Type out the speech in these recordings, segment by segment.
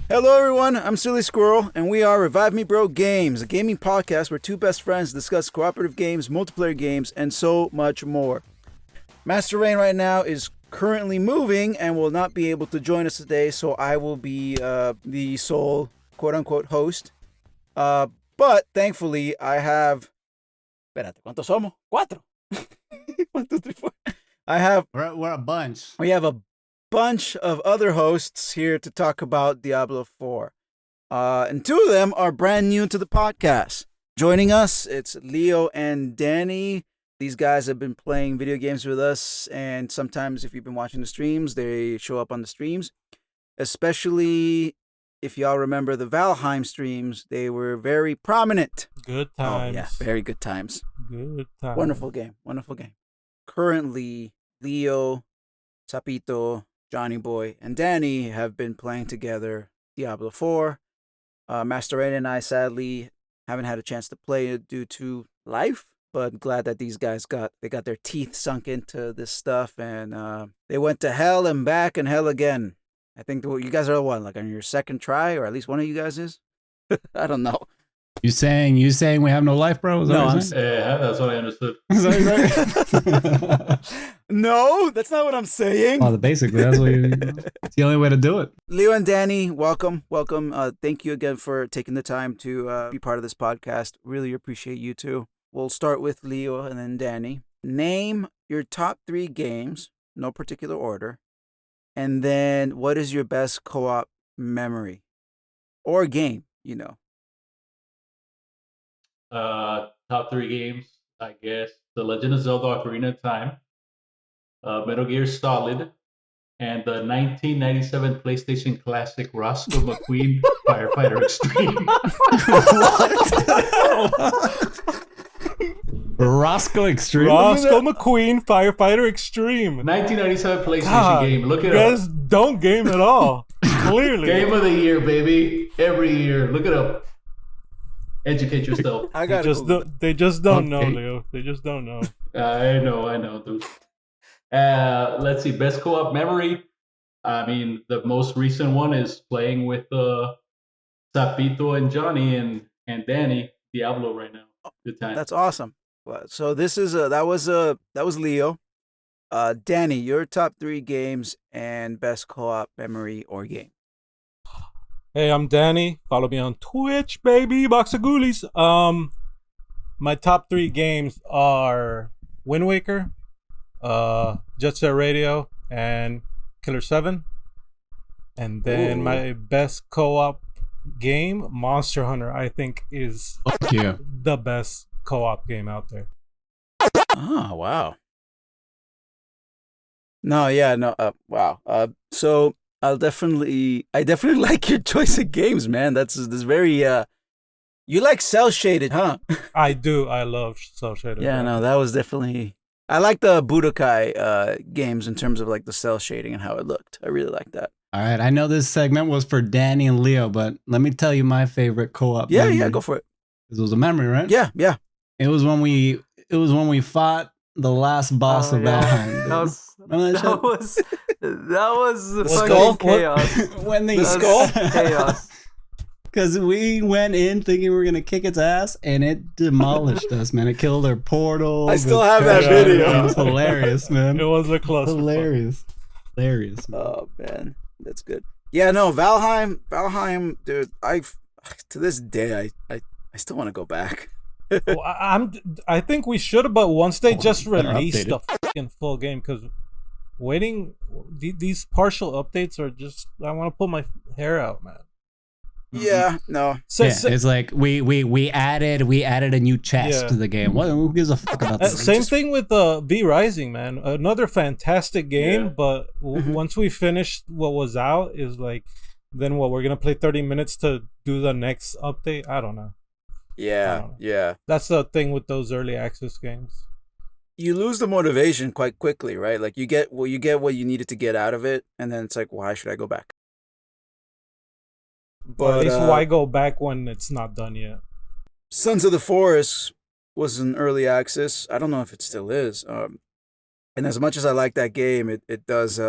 Hello everyone, I'm Silly Squirrel, and we are ReviveMeBroGames, a gaming podcast where two best friends discuss cooperative games, multiplayer games, and so much more. Master Rein right now is currently moving and will not be able to join us today, so I will be the sole quote-unquote host. But thankfully, I have... Espérate, ¿cuántos somos? Cuatro. 1, 2, 3, 4. We're a bunch. We have a bunch of other hosts here to talk about Diablo 4. And two of them are brand new to the podcast. Joining us, it's Leo and Danny. These guys have been playing video games with us, and sometimes if you've been watching the streams, they show up on the streams. Especially if y'all remember the Valheim streams, they were very prominent. Good times. Oh, yeah, very good times. Good times. Wonderful game. Currently, Leo, Sapito, Johnny Boy, and Danny have been playing together Diablo 4. Master Rein and I sadly haven't had a chance to play it due to life, but glad that these guys got their teeth sunk into this stuff, and they went to hell and back and hell again. I think you guys are like on your second try, or at least one of you guys is. I don't know. You saying we have no life, bro? No, I'm that's what I understood. No, that's not what I'm saying. Well, basically, that's what it's the only way to do it. Leo and Danny, welcome. Thank you again for taking the time to be part of this podcast. Really appreciate you two. We'll start with Leo and then Danny. Name your top 3 games, no particular order, and then what is your best co-op memory or game? Top 3 games, I guess. The Legend of Zelda: Ocarina of Time, Metal Gear Solid, and the 1997 PlayStation Classic Roscoe McQueen Firefighter Extreme. Roscoe Extreme. Roscoe McQueen Firefighter Extreme. 1997 PlayStation game. Look it you up. guys don't game at all. Clearly. Game of the year, baby. Every year. Look it up. Educate yourself. They just don't know, Leo. They just don't know. I know, dude. Let's see. Best co-op memory. I mean, the most recent one is playing with Sapito and Johnny and Danny Diablo right now. Good time. That's awesome. So this is that was Leo. Danny, your top 3 games and best co-op memory or game. Hey, I'm Danny. Follow me on Twitch, baby. Box of Ghoulies. My top 3 games are Wind Waker, Jet Set Radio, and Killer 7. And then my best co-op game, Monster Hunter, I think is the best co-op game out there. Oh, wow. Wow. So I definitely like your choice of games, man. That's very you like cell shaded, huh? I do. I love cell shaded. Yeah, no, that was definitely. I like the Budokai games in terms of like the cell shading and how it looked. I really like that. All right, I know this segment was for Danny and Leo, but let me tell you my favorite co-op. Yeah, go for it. This was a memory, right? Yeah. It was when we fought the last boss of Valheim. That was Skull? fucking chaos. When the Skull? Chaos. Because we went in thinking we were gonna kick its ass, and it demolished us, man. It killed our portal. I still have that video. It was hilarious, man. It was a cluster. Hilarious, man. Oh man, that's good. Yeah, no, Valheim, dude. To this day, I still want to go back. Well, I think we should have, but once they just released the fucking full game, because waiting these partial updates are just, I want to pull my hair out, man. Yeah, no. It's like we added a new chest to the game. Who gives a fuck about that? Same thing with V Rising, man. Another fantastic game, but once we finished what was out, is like, then what? We're gonna play 30 minutes to do the next update. I don't know. Yeah. That's the thing with those early access games. You lose the motivation quite quickly, right? Like you get what you needed to get out of it, and then it's like, why should I go back? But at least why go back when it's not done yet? Sons of the Forest was in early access. I don't know if it still is. And as much as I like that game, it does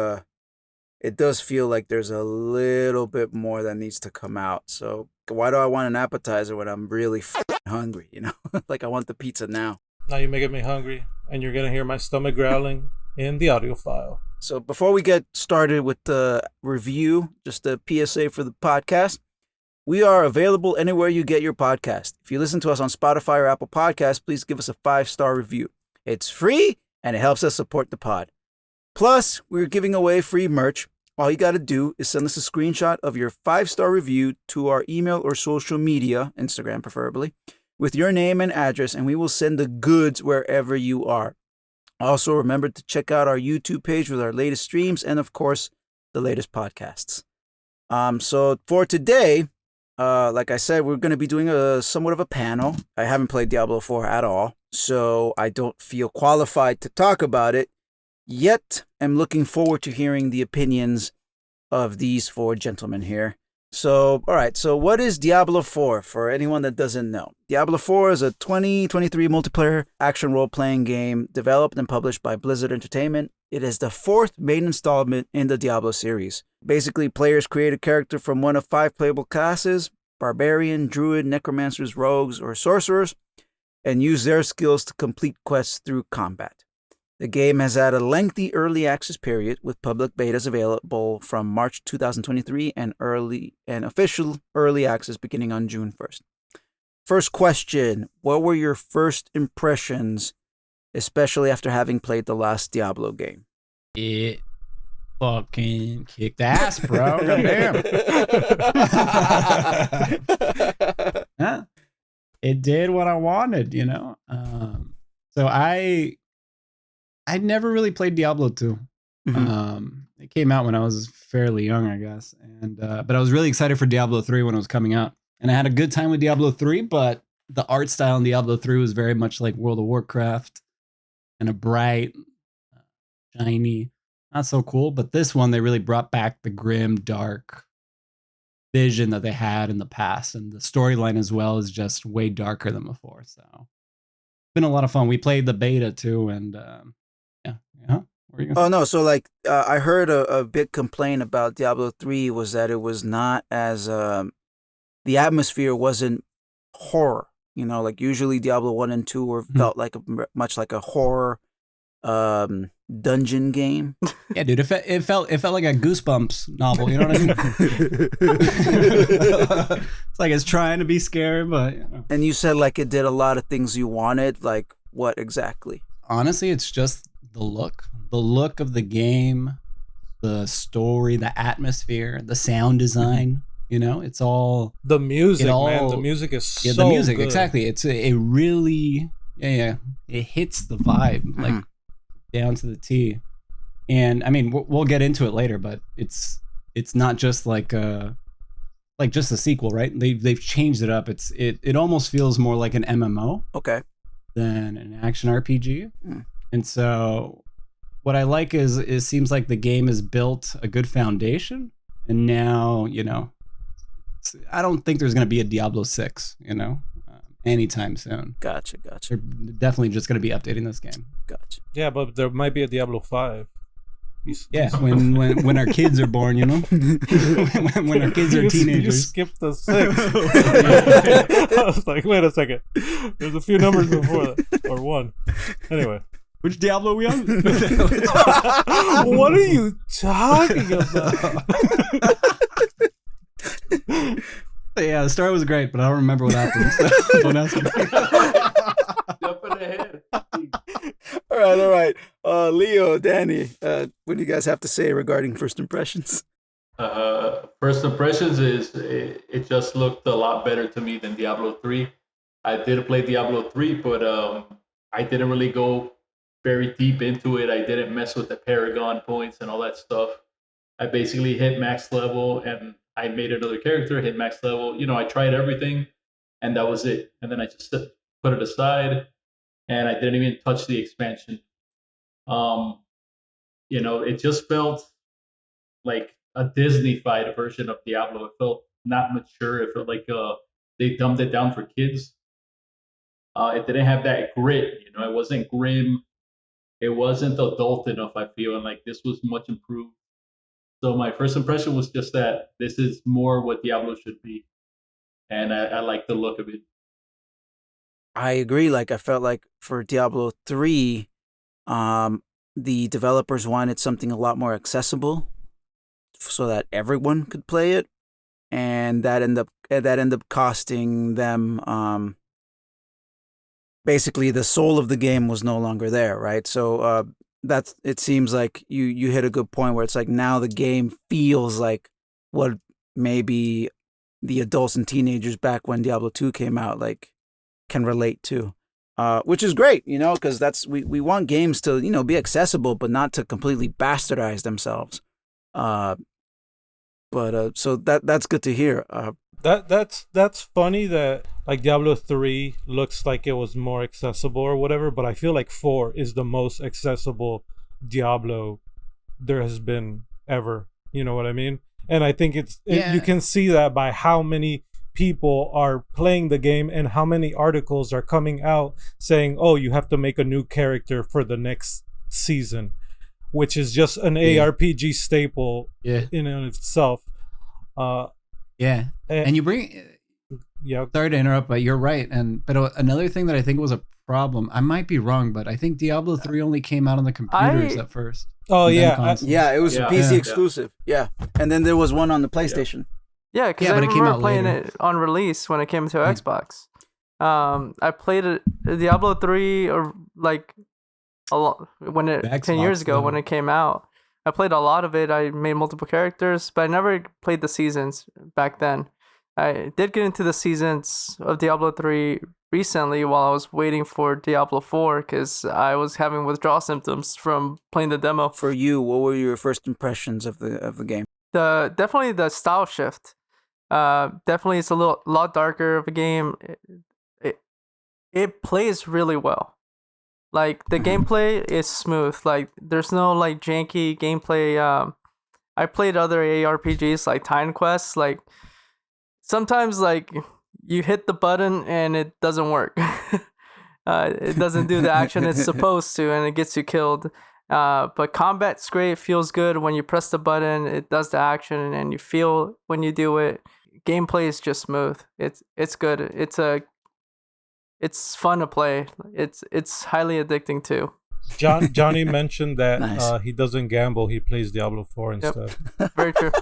it does feel like there's a little bit more that needs to come out. So why do I want an appetizer when I'm really hungry? You know, like I want the pizza now. Now you're making me hungry, and you're gonna hear my stomach growling in the audio file. So before we get started with the review, just a PSA for the podcast. We are available anywhere you get your podcast. If you listen to us on Spotify or Apple Podcasts, please give us a 5-star review. It's free and it helps us support the pod. Plus, we're giving away free merch. All you got to do is send us a screenshot of your 5-star review to our email or social media, Instagram preferably, with your name and address, and we will send the goods wherever you are. Also, remember to check out our YouTube page with our latest streams and, of course, the latest podcasts. So for today, like I said, we're going to be doing somewhat of a panel. I haven't played Diablo 4 at all, so I don't feel qualified to talk about it. Yet, I'm looking forward to hearing the opinions of these 4 gentlemen here. So, all right, so what is Diablo 4 for anyone that doesn't know? Diablo 4 is a 2023 multiplayer action role-playing game developed and published by Blizzard Entertainment. It is the 4th main installment in the Diablo series. Basically, players create a character from one of 5 playable classes: Barbarian, Druid, Necromancers, Rogues, or Sorcerers, and use their skills to complete quests through combat. The game has had a lengthy early access period, with public betas available from March 2023 and official early access beginning on June 1st. First question, what were your first impressions, especially after having played the last Diablo game? It fucking kicked ass, bro. Goddamn. Yeah. It did what I wanted, you know? So I'd never really played Diablo 2. It came out when I was fairly young, I guess. But I was really excited for Diablo 3 when it was coming out. And I had a good time with Diablo 3, but the art style in Diablo 3 was very much like World of Warcraft. Kind of bright, shiny, not so cool. But this one, they really brought back the grim, dark vision that they had in the past. And the storyline as well is just way darker than before. So it's been a lot of fun. We played the beta too, and yeah. Oh no, so like I heard a big complaint about Diablo 3 was that it was not as the atmosphere wasn't horror. You know, like usually Diablo 1 and 2 were felt like much like a horror dungeon game. Yeah, dude, it felt like a Goosebumps novel. You know what I mean? It's like it's trying to be scary, but you know. And you said like it did a lot of things you wanted. Like what exactly? Honestly, it's just the look of the game, the story, the atmosphere, the sound design. You know, it's all the music, man. The music is so the music, good. exactly. It's a really it hits the vibe like down to the T. And I mean, we'll get into it later, but it's not just like just a sequel, right? They've changed it up. It almost feels more like an MMO, okay, than an action RPG. And so what I like is it seems like the game has built a good foundation, and now, you know, I don't think there's going to be a Diablo 6, you know, anytime soon. Gotcha. They're definitely just going to be updating this game. Gotcha. Yeah, but there might be a Diablo 5. Yeah, when our kids are born, you know, when our kids are teenagers. You skipped the 6. I was like, wait a second. There's a few numbers before that, or 1. Anyway. Which Diablo are we on? What are you talking about? Yeah, the story was great, but I don't remember what happened. So don't ask me. Jumping ahead. All right. Leo, Danny, what do you guys have to say regarding first impressions? First impressions is it just looked a lot better to me than Diablo 3. I did play Diablo 3, but I didn't really go very deep into it. I didn't mess with the Paragon points and all that stuff. I basically hit max level and I made another character, hit max level. You know, I tried everything and that was it. And then I just put it aside and I didn't even touch the expansion. You know, it just felt like a Disney-fied version of Diablo. It felt not mature. It felt like they dumbed it down for kids. It didn't have that grit. You know, it wasn't grim. It wasn't adult enough, I feel. And like this was much improved. So my first impression was just that this is more what Diablo should be, and I like the look of it. I agree. Like I felt like for Diablo 3, the developers wanted something a lot more accessible so that everyone could play it, and that ended up costing them basically the soul of the game was no longer there, right? So that's it seems like you hit a good point where it's like now the game feels like what maybe the adults and teenagers back when Diablo 2 came out like can relate to. Which is great, because we want games to, be accessible, but not to completely bastardize themselves. So that's good to hear. That's funny that like Diablo 3 looks like it was more accessible or whatever, but I feel like 4 is the most accessible Diablo there has been ever. You know what I mean? And I think you can see that by how many people are playing the game and how many articles are coming out saying, oh, you have to make a new character for the next season, which is just an ARPG staple in and of itself. And you bring sorry to interrupt, but you're right. But another thing that I think was a problem, I might be wrong, but I think Diablo 3 only came out on the computers at first. Oh yeah, it was PC exclusive. Yeah, and then there was one on the PlayStation. Yeah, because I remember playing it on release when it came to Xbox. I played Diablo 3 or like a lot when it Xbox, 10 years ago when it came out. I played a lot of it. I made multiple characters, but I never played the seasons back then. I did get into the seasons of Diablo 3 recently while I was waiting for Diablo 4 because I was having withdrawal symptoms from playing the demo. For you, what were your first impressions of the game? Definitely the style shift. Definitely it's a lot darker of a game. It plays really well. Like the gameplay is smooth. Like there's no like janky gameplay. I played other ARPGs like Titan Quest. Like sometimes like you hit the button and it doesn't work. It doesn't do the action it's supposed to, and it gets you killed. But combat's great. It feels good when you press the button. It does the action, and you feel when you do it. Gameplay is just smooth. It's good. It's fun to play. It's highly addicting too. Johnny mentioned that nice. He doesn't gamble. He plays Diablo 4 instead. Very true.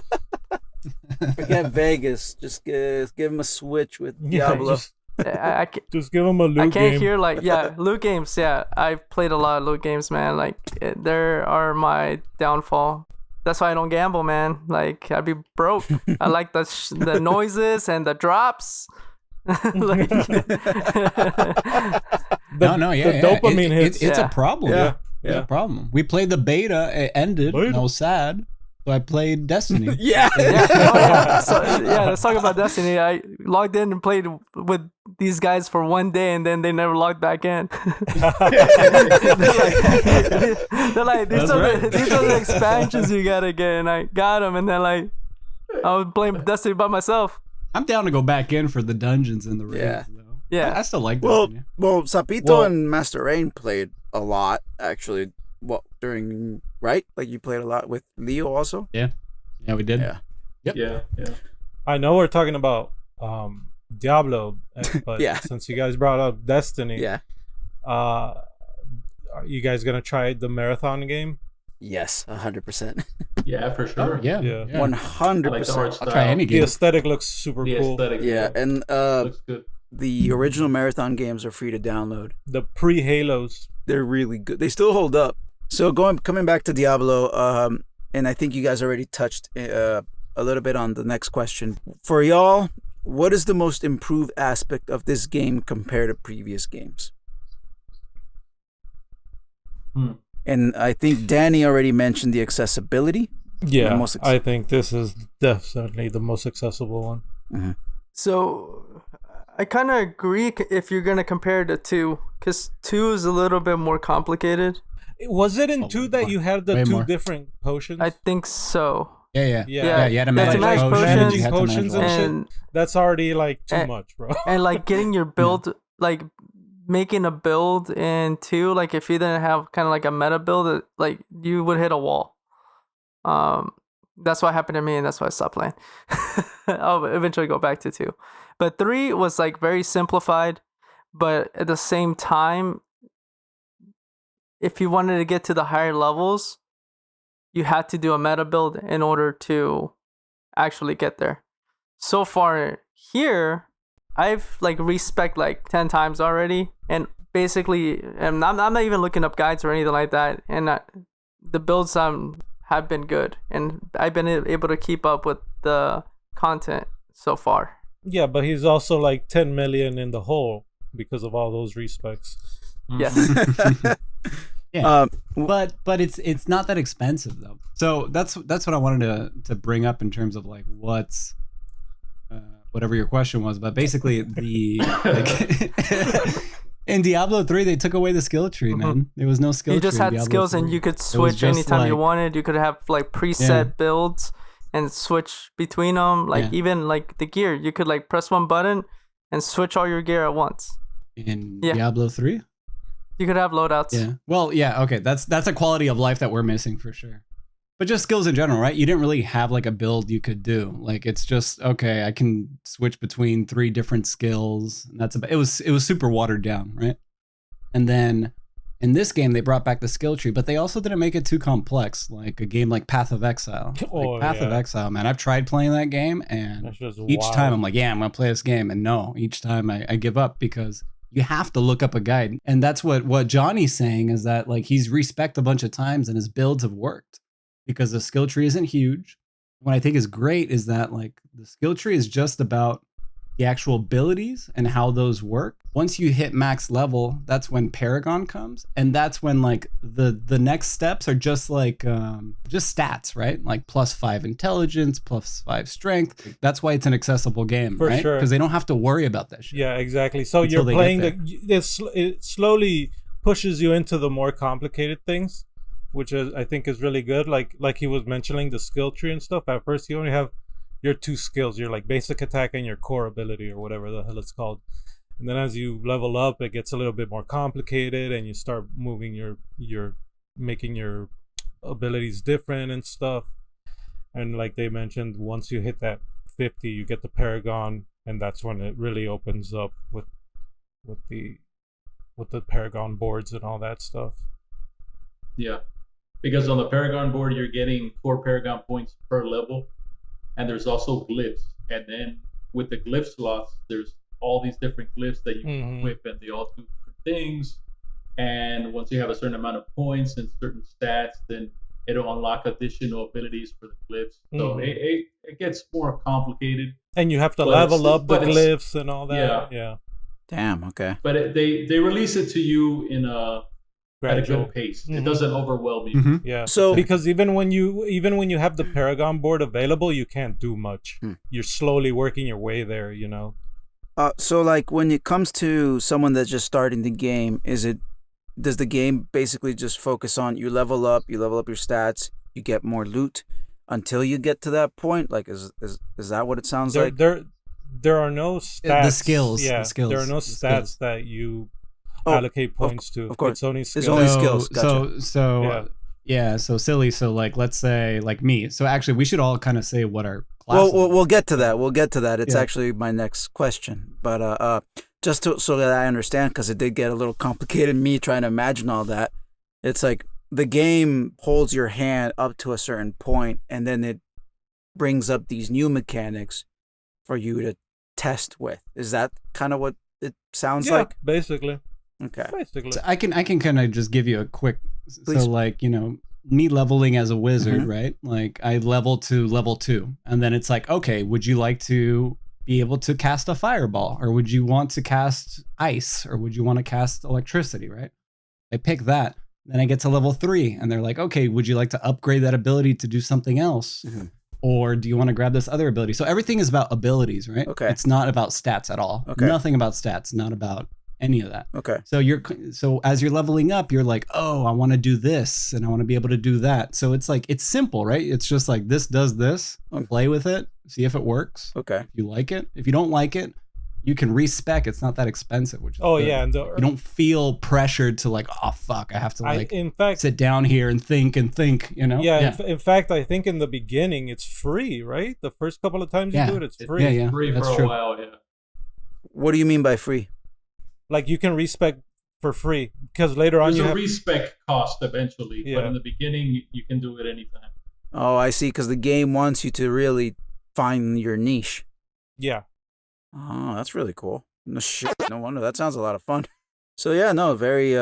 Forget Vegas. Just give him a Switch with Diablo. Just give him a loot game. I can't hear loot games. Yeah, I've played a lot of loot games, man. Like there are my downfall. That's why I don't gamble, man. Like I'd be broke. I like the noises and the drops. The dopamine hits. It's a problem. Yeah. It's a problem. We played the beta. It ended. And I was sad. So I played Destiny. Let's talk about Destiny. I logged in and played with these guys for one day, and then they never logged back in. They're like, these are the expansions you gotta get, and I got them, and then like, I was playing Destiny by myself. I'm down to go back in for the dungeons and the raids. Yeah. I still like Destiny. Well, Sapito and Master Rein played a lot, actually. Well, during, right? Like you played a lot with Leo also? Yeah, we did. Yeah. Yep. Yeah. I know we're talking about Diablo, but since you guys brought up Destiny, are you guys gonna try the marathon game? Yes, 100%. Yeah, for sure. Yeah. 100%. I'll try any game. The aesthetic looks super cool. And looks good. The original marathon games are free to download. The pre-Halos. They're really good. They still hold up. So coming back to Diablo, and I think you guys already touched a little bit on the next question. For y'all, what is the most improved aspect of this game compared to previous games? And I think Danny already mentioned the accessibility. Yeah, I think this is definitely the most accessible one. Mm-hmm. So I kind of agree if you're going to compare the two, because 2 is a little bit more complicated. Was it in 2 that you had the two different potions? I think so. Yeah. You had to manage potions and shit. That's already like too much, bro. And like getting your build, like making a build in 2, like if you didn't have kind of like a meta build, like you would hit a wall. That's what happened to me, and that's why I stopped playing. I'll eventually go back to 2. But 3 was like very simplified, but at the same time, if you wanted to get to the higher levels, you had to do a meta build in order to actually get there. So far here, I've like respec like 10 times already, and basically, and I'm not even looking up guides or anything like that, and the builds have been good, and I've been able to keep up with the content so far. Yeah, but he's also like 10 million in the hole because of all those respecs. Yes. Yeah, but it's not that expensive though. So that's what I wanted to bring up in terms of like what's whatever your question was. But basically, in Diablo 3 they took away the skill tree, man. There was no skill tree. You just had skills, 3. And you could switch anytime you wanted. You could have like preset builds and switch between them. Like even like the gear, you could like press one button and switch all your gear at once. In Diablo 3. You could have loadouts. Yeah. Well, yeah. Okay. That's a quality of life that we're missing for sure. But just skills in general, right? You didn't really have like a build you could do. Like it's just okay. I can switch between 3 different skills. And that's about. It was super watered down, right? And then in this game they brought back the skill tree, but they also didn't make it too complex. Like a game like Path of Exile. Like Path of Exile, man. I've tried playing that game, and each time I'm like, yeah, I'm gonna play this game, and no, each time I give up because you have to look up a guide. And that's what Johnny's saying, is that like he's respec'd a bunch of times and his builds have worked because the skill tree isn't huge. What I think is great is that like the skill tree is just about the actual abilities and how those work. Once you hit max level, that's when Paragon comes, and that's when like the next steps are just like just stats, right? Like +5 intelligence, +5 strength. That's why it's an accessible game, For right? sure. Because they don't have to worry about that shit. Yeah, exactly. So Until you're they playing get it slowly pushes you into the more complicated things, which is I think is really good. Like he was mentioning the skill tree and stuff. At first you only have your 2 skills, your like basic attack and your core ability or whatever the hell it's called. And then as you level up, it gets a little bit more complicated, and you start moving your making your abilities different and stuff. And like they mentioned, once you hit that 50, you get the Paragon, and that's when it really opens up with the Paragon boards and all that stuff. Yeah, because on the Paragon board, you're getting 4 Paragon points per level, and there's also glyphs. And then with the glyph slots, there's all these different glyphs that you can equip, and they all do different things. And once you have a certain amount of points and certain stats, then it'll unlock additional abilities for the glyphs. So it gets more complicated. And you have to level up the glyphs and all that. Yeah. Damn. Okay. But they release it to you in a at a good pace. It doesn't overwhelm you. Yeah. So because even when you have the Paragon board available, you can't do much. You're slowly working your way there, you know. So like when it comes to someone that's just starting the game, does the game basically just focus on you level up your stats, you get more loot until you get to that point? Like is that what it sounds like? There are no stats. The skills. Yeah. The skills. There are no stats that you allocate points to. Of course. It's only skills. It's only skills. Gotcha. So silly. So like, let's say like me. So actually, we should all kind of say what our class. Well, we'll get to that. It's actually my next question. But just so that I understand, because it did get a little complicated, me trying to imagine all that. It's like the game holds your hand up to a certain point, and then it brings up these new mechanics for you to test with. Is that kind of what it sounds like? Basically. Okay. So I can kind of just give you a quick. Please. So like, you know, me leveling as a wizard, right? Like I level to level 2, and then it's like, okay, would you like to be able to cast a fireball, or would you want to cast ice, or would you want to cast electricity, right? I pick that. Then I get to level 3, and they're like, okay, would you like to upgrade that ability to do something else? Or do you want to grab this other ability? So everything is about abilities, right? Okay. It's not about stats at all. Okay. Nothing about stats, not about any of that. Okay. So as you're leveling up, you're like, oh, I want to do this, and I want to be able to do that. So it's like, it's simple, right? It's just like, this does this, play with it, see if it works. Okay. If you like it. If you don't like it, you can respec. It's not that expensive, which is Oh good. yeah, and You don't feel pressured to like, oh fuck, I have to like in fact, sit down here and think, you know? yeah. In fact, I think in the beginning it's free, right? The first couple of times you do it, it's free. Yeah, Free that's for true. a while, yeah. What do you mean by free? Like you can respec for free because later on There's you a have respec cost eventually, but Yeah. in the beginning you can do it anytime. Oh, I see. Because the game wants you to really find your niche. yeah. Oh, that's really cool. No shit. No wonder. That sounds a lot of fun. So yeah, no, very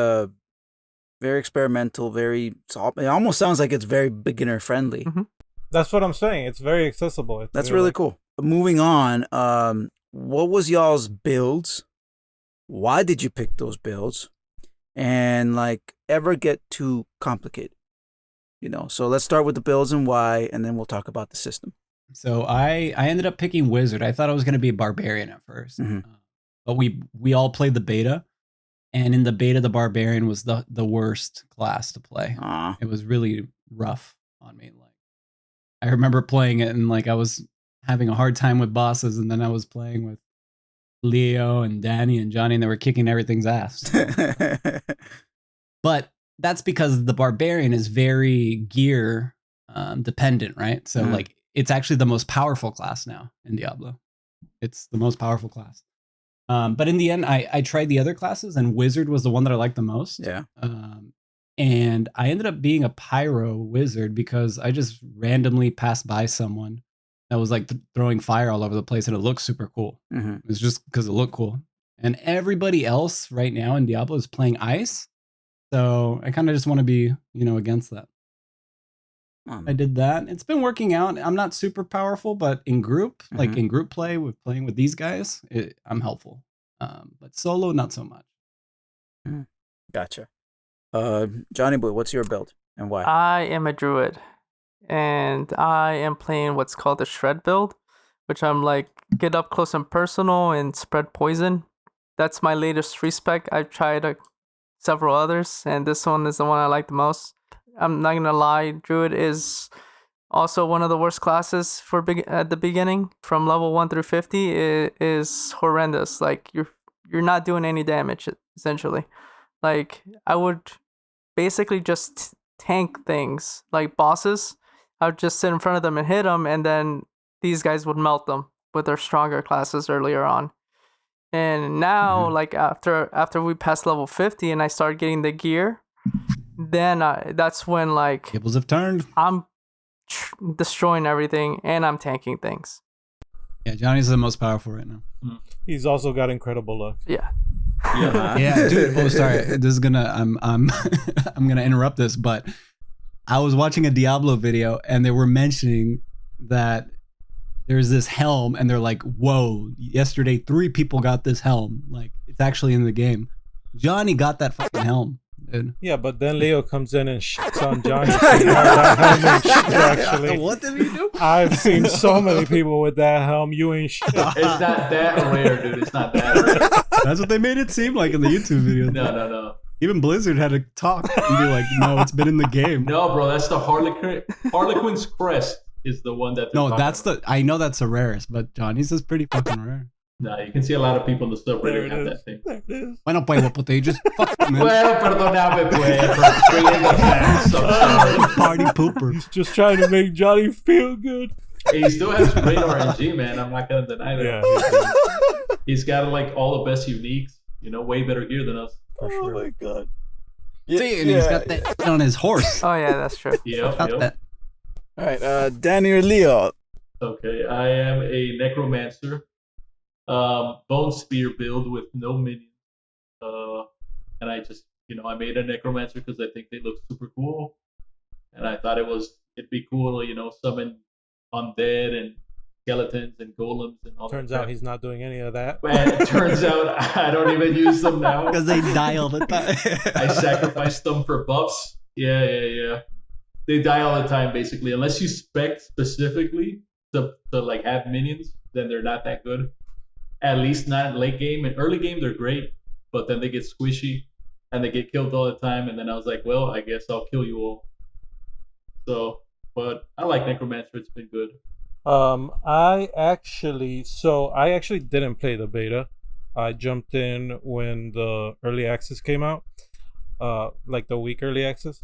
very experimental. Very. It almost sounds like it's very beginner friendly. Mhm. That's what I'm saying. It's very accessible. It's That's really like- cool. Moving on. What was y'all's builds? Why did you pick those builds? And like, ever get too complicated? You know. So let's start with the builds and why, and then we'll talk about the system. So I ended up picking Wizard. I thought I was going to be a Barbarian at 1st. Mhm. But we all played the beta. And in the beta, the Barbarian was the worst class to play. Aw. It was really rough on me. Like, I remember playing it and like I was having a hard time with bosses, and then I was playing with Leo and Danny and Johnny, and they were kicking everything's ass. But that's because the Barbarian is very gear dependent, right? So Mhm. like it's actually the most powerful class now in Diablo. It's the most powerful class. But in the end, I tried the other classes, and Wizard was the one that I liked the most. Yeah. And I ended up being a Pyro Wizard because I just randomly passed by someone that was like throwing fire all over the place, and it looked super cool. Mm-hmm. It's just because it looked cool. And everybody else right now in Diablo is playing Ice. So I kind of just want to be, against that. I did that. It's been working out. I'm not super powerful, but in group, like in group play with playing with these guys, I'm helpful. But solo, not so much. Gotcha. Johnny Boy, what's your build and why? I am a druid, and I am playing what's called the shred build, which I'm like get up close and personal and spread poison. That's my latest respec. I've tried several others, and this one is the one I like the most. I'm not gonna lie, druid is also one of the worst classes at the beginning. From level 1 through 50, it is horrendous. Like you're not doing any damage essentially. Like I would basically just tank things like bosses. I would just sit in front of them and hit them, and then these guys would melt them with their stronger classes earlier on. And now, like after we passed level 50 and I started getting the gear, then that's when like Tables have turned. I'm destroying everything and I'm tanking things. Yeah, Johnny's the most powerful right now. He's also got incredible luck. Yeah. Yeah, dude. Oh, sorry. This is gonna. I'm I'm gonna interrupt this, but I was watching a Diablo video and they were mentioning that there's this helm, and they're like, "Whoa! Yesterday, 3 people got this helm. Like, it's actually in the game." Johnny got that fucking helm, dude. Yeah, but then Leo comes in and shits on Johnny. saying, "Oh, that helm ain't shit, actually. What did he do? I've seen so many people with that helm. You ain't shit. It's not that rare, dude. It's not that rare. That's what they made it seem like in the YouTube video. No. Even Blizzard had to talk and be like, "No, it's been in the game." No, bro, that's the Harlequin's crest is the one that. No, that's the. I know that's the rarest, but Johnny's is pretty fucking rare. Nah, you can see a lot to people in the There subreddit it have is. that thing. There it is. Why not play Wapote? Just fuck man. Well, perdóname, pues, for bringing the facts. I'm sorry. Party pooper. He's just trying to make Johnny feel good. He still has great RNG, man. I'm not gonna deny that. Yeah. He's got like all the best uniques. Way better gear than us. For sure. my god. See, and he's got that on his horse. Oh yeah, that's true. Yep. Got that. All right, Danny or Leo? Okay, I am a necromancer. Bone spear build with no minions. And I just, I made a necromancer because I think they look super cool, and I thought it'd be cool to, summon undead and skeletons and golems and all. Turns that out crap. he's not doing any of that. And it turns out I don't even use them now. Because they die all the time. I sacrificed them for buffs. Yeah. They die all the time, basically. Unless you spec specifically to like have minions, then they're not that good. At least not in late game. In early game, they're great, but then they get squishy and they get killed all the time. And then I was like, well, I guess I'll kill you all. So, but I like Necromancer. It's been good. I actually didn't play the beta. I jumped in when the early access came out, like the week early access.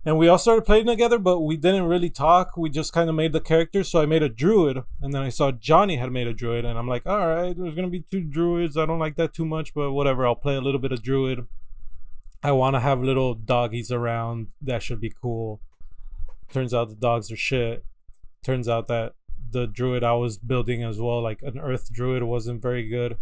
And we all started playing together, but we didn't really talk. We just kind of made the characters. So I made a druid, and then I saw Johnny had made a druid, and I'm like, all right, there's going to be 2 druids. I don't like that too much, but whatever. I'll play a little bit of druid. I want to have little doggies around. That should be cool. Turns out the dogs are shit. Turns out that the druid I was building as well, like an earth druid, wasn't very good.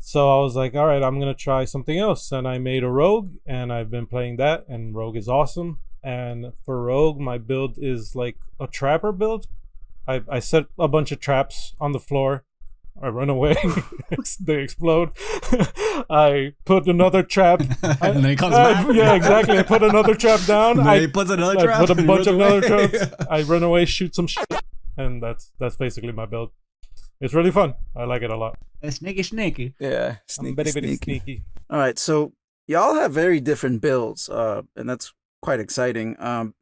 So I was like, all right, I'm going to try something else. And I made a rogue, and I've been playing that, and rogue is awesome. And for rogue, my build is like a trapper build. I set a bunch of traps on the floor. I run away. They explode. I put another trap. And then he comes back. Yeah, exactly. I put another trap down. And then he puts another trap. I put a and bunch of runs another away. traps. I run away, shoot some shit. And that's basically my build. It's really fun. I like it a lot. Sneaky. Yeah, I'm very, very sneaky. All right, so y'all have very different builds, and that's quite exciting. I'm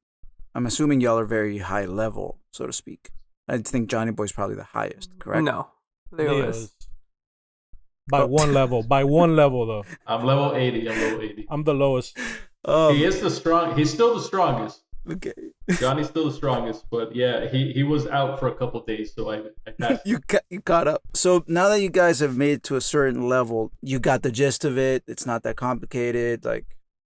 assuming y'all are very high level, so to speak. I think Johnny Boy's probably the highest, correct? No. Leo is. By one level. By one level, though. I'm level 80. I'm the lowest. He is the strong. He's still the strongest. Okay. Johnny's still the strongest, but yeah, he was out for a couple days, so I passed. You caught up. So now that you guys have made it to a certain level, you got the gist of it. It's not that complicated. Like,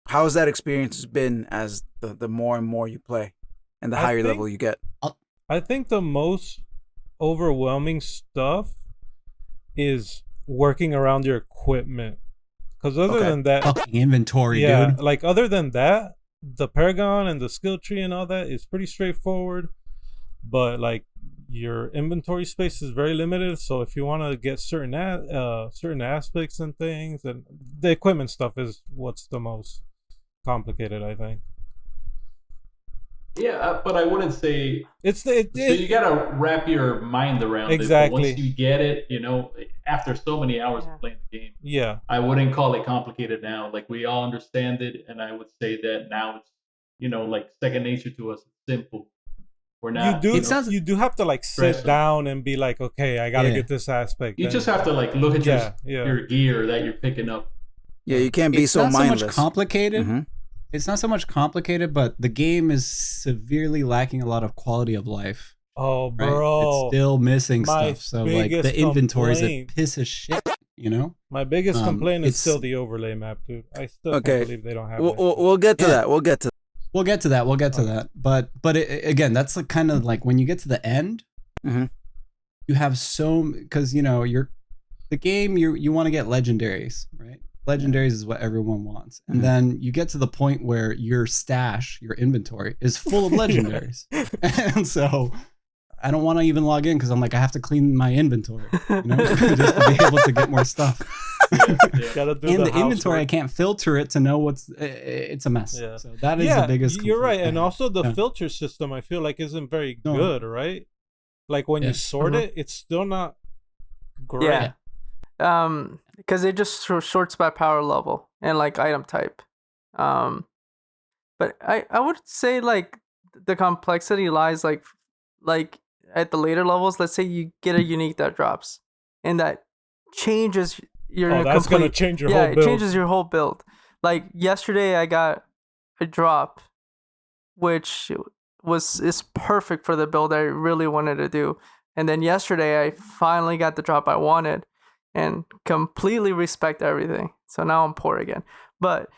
how has that experience been as the more and more you play, and the higher level you get? I think the most overwhelming stuff is working around your equipment, because other than that, fucking inventory, yeah, dude. like other than that, the Paragon and the skill tree and all that is pretty straightforward, but like your inventory space is very limited. So if you want to get certain aspects and things, and the equipment stuff is what's the most complicated, I think. Yeah, but I wouldn't say So you gotta wrap your mind around exactly. it. But once you get it, after so many hours of playing the game, yeah, I wouldn't call it complicated now. Like, we all understand it, and I would say that now it's like second nature to us. It's simple. We're not. You do have to like sit down and be like, okay, I gotta get this aspect. You just have to like look at your gear that you're picking up. Yeah, you can't be so mindless. It's not so much complicated. Mm-hmm. It's not so much complicated, but the game is severely lacking a lot of quality of life. Oh, right? It's still missing stuff. So like the inventory is a piece of shit. My biggest complaint is still the overlay map, dude. I still can't believe they don't have it. We'll get to that. We'll get to that. But again, that's like kind of like when you get to the end, you have because the game you want to get legendaries, right? Legendaries is what everyone wants. And then you get to the point where your stash, your inventory is full of legendaries. And so I don't want to even log in because I'm like, I have to clean my inventory, just to be able to get more stuff. And the inventory, I can't filter it to know it's a mess. Yeah. So that is the biggest You're right. And also the filter system, I feel like isn't very good, right? Like when you sort it, it's still not great. Yeah. Because it just sorts by power level and like item type. But I would say like the complexity lies like at the later levels. Let's say you get a unique that drops, and that changes your that's gonna change your whole build. Yeah, it changes your whole build. Like yesterday, I got a drop, which is perfect for the build I really wanted to do. And then yesterday, I finally got the drop I wanted, and completely respect everything. So now I'm poor again. But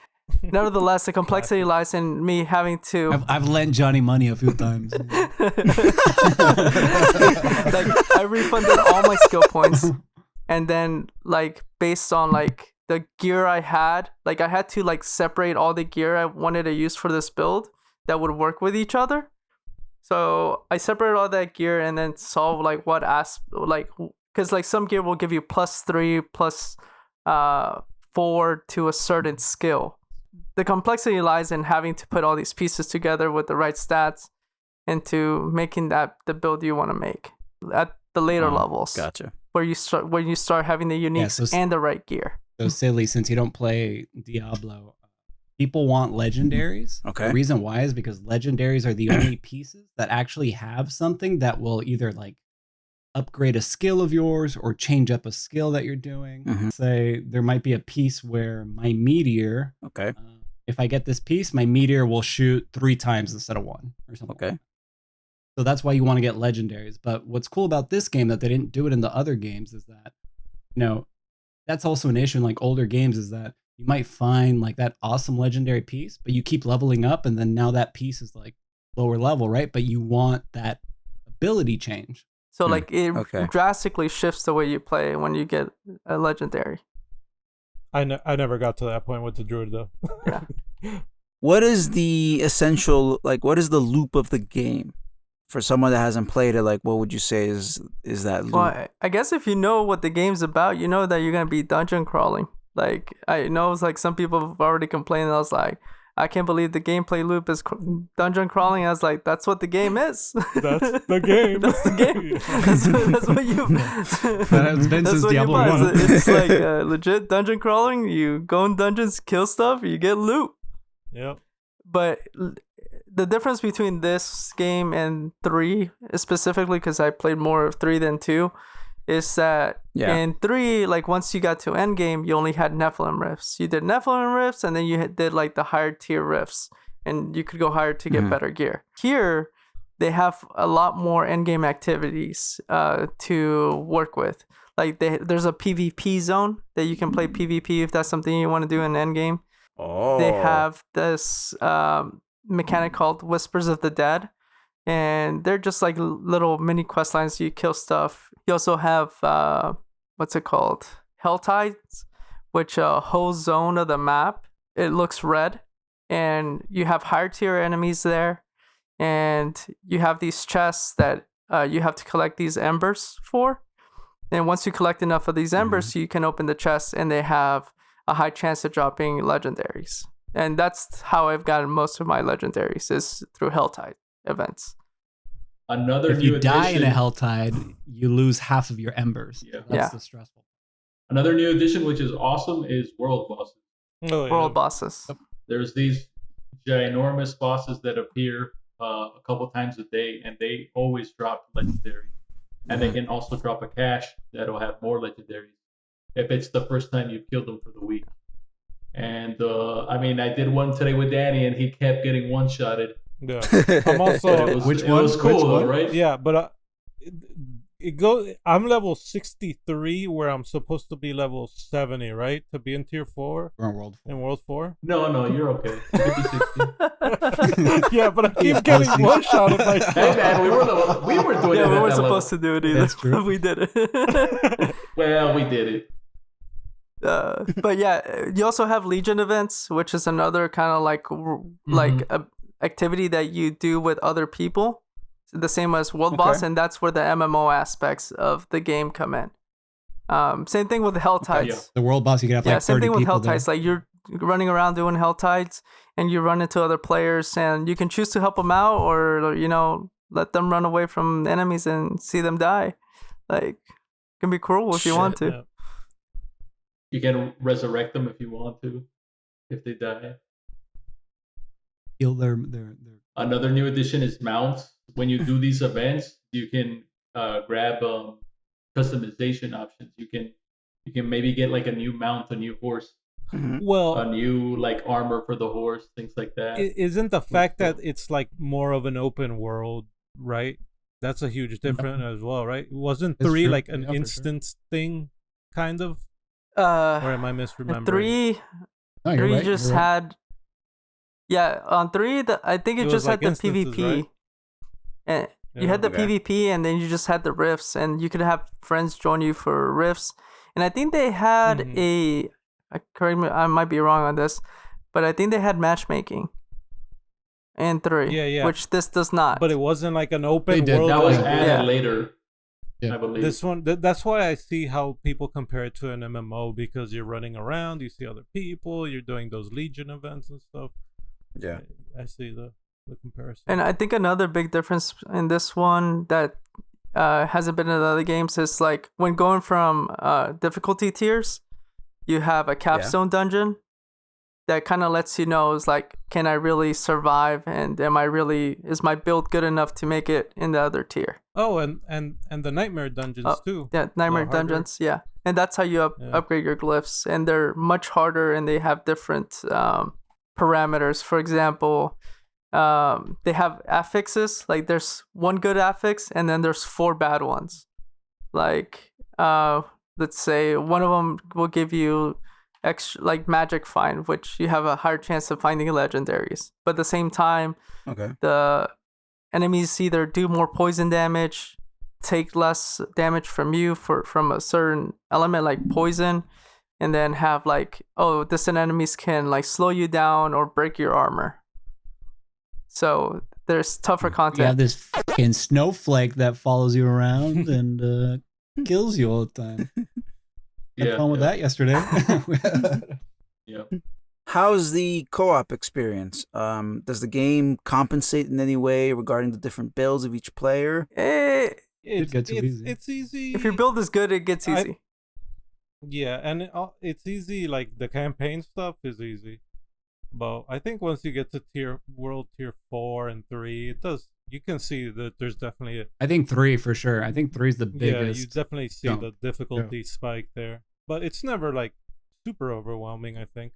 nevertheless, the complexity lies in me having to... I've lent Johnny money a few times. Like, I refunded all my skill points. And then, like, based on, like, the gear I had, like, I had to, like, separate all the gear I wanted to use for this build that would work with each other. So I separated all that gear and then solve, like, because like some gear will give you +3, +4 to a certain skill. The complexity lies in having to put all these pieces together with the right stats into making that the build you want to make at the later levels. Gotcha. Where you start having the uniques and the right gear. So silly, since you don't play Diablo, people want legendaries. Okay. The reason why is because legendaries are the only pieces that actually have something that will either like upgrade a skill of yours or change up a skill that you're doing. Mhm. Say there might be a piece where my meteor, Okay. if I get this piece, my meteor will shoot 3 times instead of 1 or something. Okay. So that's why you want to get legendaries. But what's cool about this game that they didn't do it in the other games is that, you know, that's also an issue in like older games is that you might find like that awesome legendary piece, but you keep leveling up and then now that piece is like lower level, right? But you want that ability change. So like it Okay. drastically shifts the way you play when you get a legendary. I never got to that point with the druid though. Yeah. What is the essential, like, what is the loop of the game? For someone that hasn't played it, like, what would you say is that loop? Well, I guess if you know what the game's about, you know that you're gonna be dungeon crawling. Like I know it's like some people have already complained. I was like, I can't believe the gameplay loop is dungeon crawling. I was like, that's what the game is. That's the game. That's the game. That's what you. It's been since Diablo 1. It's like legit dungeon crawling. You go in dungeons, kill stuff, you get loot. Yep. But the difference between this game and 3, specifically because I played more of 3 than 2, is that in 3, like once you got to endgame, you only had Nephilim rifts. You did Nephilim rifts, and then you did like the higher tier rifts, and you could go higher to get better gear. Here, they have a lot more endgame activities to work with. Like there's a PvP zone that you can play PvP if that's something you want to do in endgame. Oh. They have this mechanic called Whispers of the Dead, and they're just like little mini quest lines. You kill stuff. You also have what's it called? Hell Tides, which a whole zone of the map, it looks red, and you have higher tier enemies there, and you have these chests that you have to collect these embers for. And once you collect enough of these embers, you can open the chests, and they have a high chance of dropping legendaries. And that's how I've gotten most of my legendaries, is through Helltide events. Another If new you die in a addition- Helltide, you lose half of your embers. Yeah. That's the stressful. Another new addition, which is awesome, is world bosses. Oh, yeah. World bosses. There's these ginormous bosses that appear a couple times a day, and they always drop legendary. And they can also drop a cache that'll have more legendaries if it's the first time you've killed them for the week. And I mean, I did one today with Danny, and he kept getting one-shotted. Yeah. I'm also Which it one? was cool, Which though, one? right? yeah, but it goes. I'm level 63, where I'm supposed to be level 70, right, to be in tier 4 We're in World 4. in World 4. No, you're okay. 50-60. Yeah, but I keep getting one shot at my Hey man, we were doing it. Yeah, we at weren't that supposed to level. do it either. That's true. We did it. Well, we did it. But yeah, you also have Legion events, which is another kind of like activity that you do with other people, the same as World Boss, and that's where the MMO aspects of the game come in. Same thing with Helltides. Yeah. The world boss, you can have like 30 same thing with people there. Helltides. Like you're running around doing Helltides, and you run into other players, and you can choose to help them out, or let them run away from enemies and see them die. Like, it can be cruel if you want to. Yeah. You can resurrect them if you want to, if they die. Heal their Another new addition is mounts. When you do these events, you can grab customization options. You can maybe get like a new mount, a new horse, Well, a new like armor for the horse, things like that. isn't the fact that it's like more of an open world, right? That's a huge difference as well, right? Wasn't It's 3 true. like an Yeah, for sure. instance thing, kind of? Or am I misremembering? 3 No, you're 3 right, just you're right. had on 3 I think it It just was had like the instances, PvP. right? And you Yeah. had the Okay. PvP, and then you just had the rifts, and you could have friends join you for rifts. And I think they had correct me, I might be wrong on this, but I think they had matchmaking in 3. Yeah. Which this does not. But it wasn't like an open They did. world. That was like added Yeah. later, Yeah. I believe. this one. That's why I see how people compare it to an MMO, because you're running around, you see other people, you're doing those Legion events and stuff. Yeah. I see the comparison. And I think another big difference in this one that hasn't been in the other games is like when going from difficulty tiers, you have a capstone dungeon, that kind of lets you know is like, can I really survive, and is my build good enough to make it in the other tier? Oh, and the nightmare dungeons too. Yeah, nightmare harder. dungeons. Yeah, and that's how you upgrade your glyphs, and they're much harder, and they have different parameters. For example, they have affixes. Like there's one good affix, and then there's 4 bad ones. Like let's say one of them will give you extra, like magic find, which you have a higher chance of finding legendaries. But at the same time, the enemies either do more poison damage, take less damage from you from a certain element like poison, and then have like, distant enemies can like slow you down or break your armor. So there's tougher content. You have this fucking snowflake that follows you around and kills you all the time. Had fun with that yesterday. Yeah. How's the co-op experience? Does the game compensate in any way regarding the different builds of each player? It gets easy. It's easy. If your build is good, it gets easy. Yeah, and it's easy. Like the campaign stuff is easy, but I think once you get to world tier 4 and 3, you can see that there's definitely I think 3 for sure. I think 3 is the biggest. Yeah, you definitely see the difficulty spike there, but it's never like super overwhelming. I think.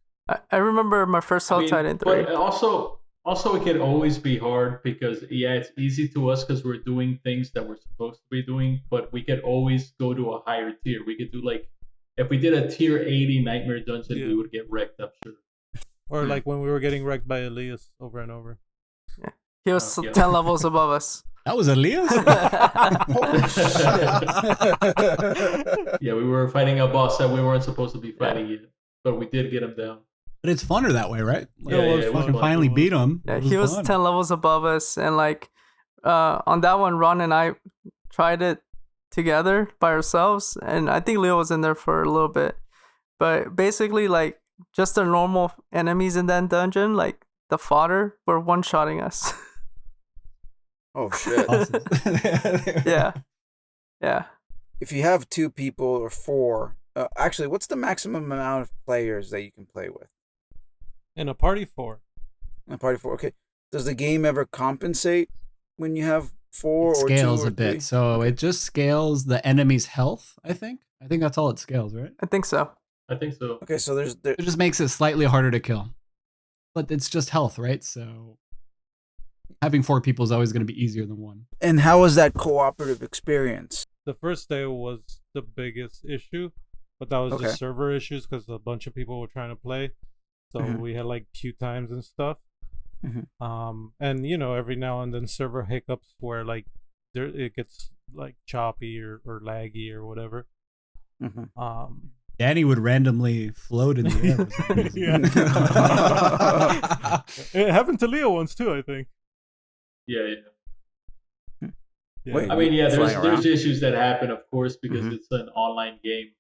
I remember my first Helltide in 3. But also it can always be hard because it's easy to us because we're doing things that we're supposed to be doing, but we could always go to a higher tier. We could do like, if we did a tier 80 nightmare dungeon, we would get wrecked up, sure. Or like when we were getting wrecked by Elias over and over. Yeah. He was 10 levels above us. That was Elias? Holy shit. Yeah, we were fighting a boss that we weren't supposed to be fighting yet, but we did get him down. But it's funner that way, right? Like, it was fucking fun. finally beat him. Yeah, he was 10 levels above us, and like on that one, Ron and I tried it together by ourselves, and I think Leo was in there for a little bit. But basically, like just the normal enemies in that dungeon, like the fodder, were one-shotting us. Oh shit. Yeah. If you have 2 people or 4, actually, what's the maximum amount of players that you can play with? In a party 4. In a party 4, okay. Does the game ever compensate when you have 4 or 2 scales or a bit. 3? So it just scales the enemy's health, I think. I think that's all it scales, right? I think so. Okay, so It just makes it slightly harder to kill. But it's just health, right? So having 4 people is always going to be easier than 1. And how was that cooperative experience? The first day was the biggest issue, but that was just server issues because a bunch of people were trying to play. So we had like queue times and stuff. And every now and then server hiccups where like it gets like choppy or laggy or whatever. Danny would randomly float in the air. It happened to Leo once too, I think. Yeah. Wait, I mean, there's issues that happen, of course, because it's an online game.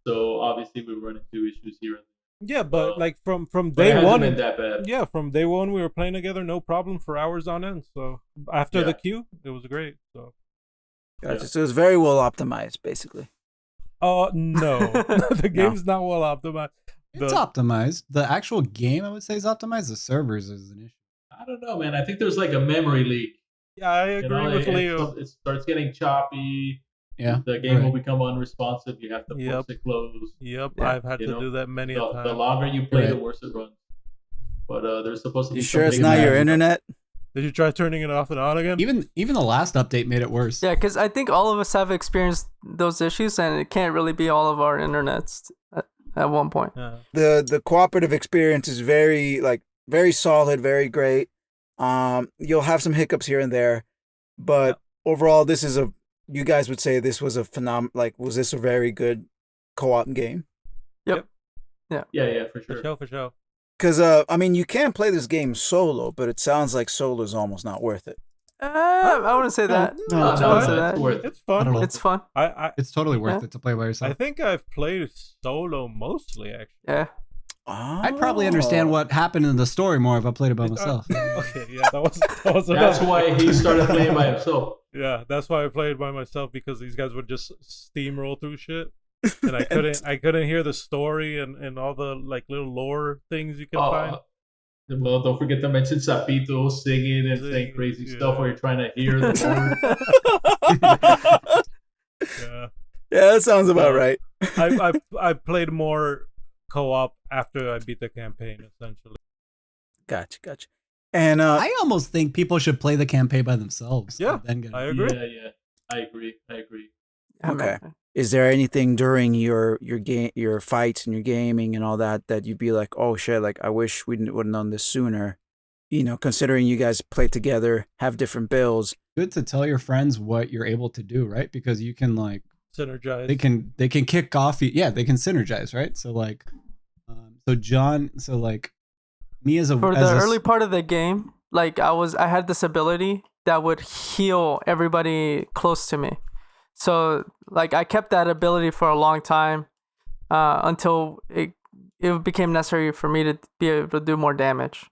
So obviously we run into issues here and there. Yeah, but like from day one, been that bad. Yeah, from day one we were playing together, no problem for hours on end. So after the queue, it was great. So so it was very well optimized, basically. No, the game's not well optimized. It's optimized. The actual game, I would say, is optimized. The servers is an issue. I don't know, man. I think there's like a memory leak. Yeah, I agree with Leo. It starts getting choppy. Yeah, the game will become unresponsive. You have to force it close. Yep, I've had to do that many a time. The longer you play, the worse it runs. But there's supposed to be. You sure it's not your internet? Did you try turning it off and on again? Even the last update made it worse. Yeah, because I think all of us have experienced those issues, and it can't really be all of our internets at one point. Yeah. The cooperative experience is very solid, very great. You'll have some hiccups here and there, but overall, this is you guys would say this was a was this a very good co-op game? Yep. Yeah, for sure. For sure. Because, I mean, you can play this game solo, but it sounds like solo is almost not worth it. I wouldn't say that. No, it's worth it. It's fun. It's fun. It's totally worth it to play by yourself. I think I've played solo mostly, actually. Yeah. I'd probably understand what happened in the story more if I played it by myself. Okay, yeah, that was That's why he started playing by himself. Yeah, that's why I played by myself, because these guys would just steamroll through shit. and I couldn't hear the story and all the like little lore things you can find. Well, don't forget to mention Sapito singing and saying crazy stuff while you're trying to hear the lore. Yeah, that sounds about right. I played more co-op after I beat the campaign, essentially. Gotcha. And I almost think people should play the campaign by themselves. Yeah, then get I agree. Yeah, I agree. Okay. Is there anything during your game, your fights and your gaming and all that you'd be like, oh shit, like I wish we would have known this sooner? You know, considering you guys play together, have different builds. Good to tell your friends what you're able to do, right? Because you can like synergize. They can kick off. Yeah, they can synergize, right? So like, me as for the early part of the game, like I had this ability that would heal everybody close to me. So like I kept that ability for a long time until it became necessary for me to be able to do more damage,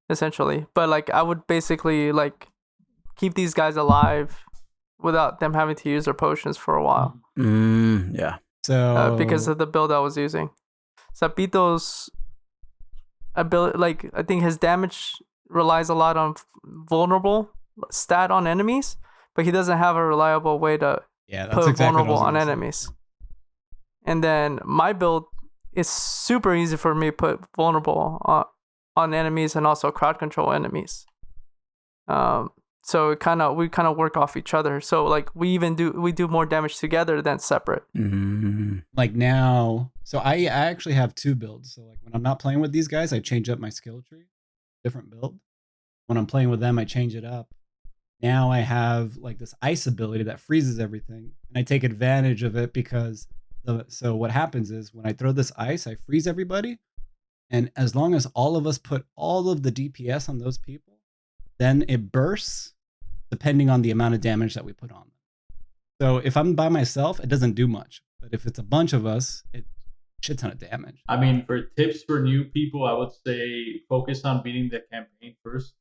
essentially. But like I would basically like keep these guys alive without them having to use their potions for a while. Yeah. So because of the build I was using, Sapito's ability, like I think his damage relies a lot on vulnerable stat on enemies, but he doesn't have a reliable way to put vulnerable on enemies. And then my build is super easy for me to put vulnerable on enemies and also crowd control enemies. So we kind of work off each other. So like we do more damage together than separate. Like now, so I actually have two builds. So like when I'm not playing with these guys, I change up my skill tree, different build. When I'm playing with them, I change it up. Now I have like this ice ability that freezes everything, and I take advantage of it because so what happens is when I throw this ice, I freeze everybody, and as long as all of us put all of the DPS on those people, then it bursts depending on the amount of damage that we put on them. So if I'm by myself, it doesn't do much, but if it's a bunch of us, it shit ton of damage. I mean, for tips for new people, I would say focus on beating the campaign first.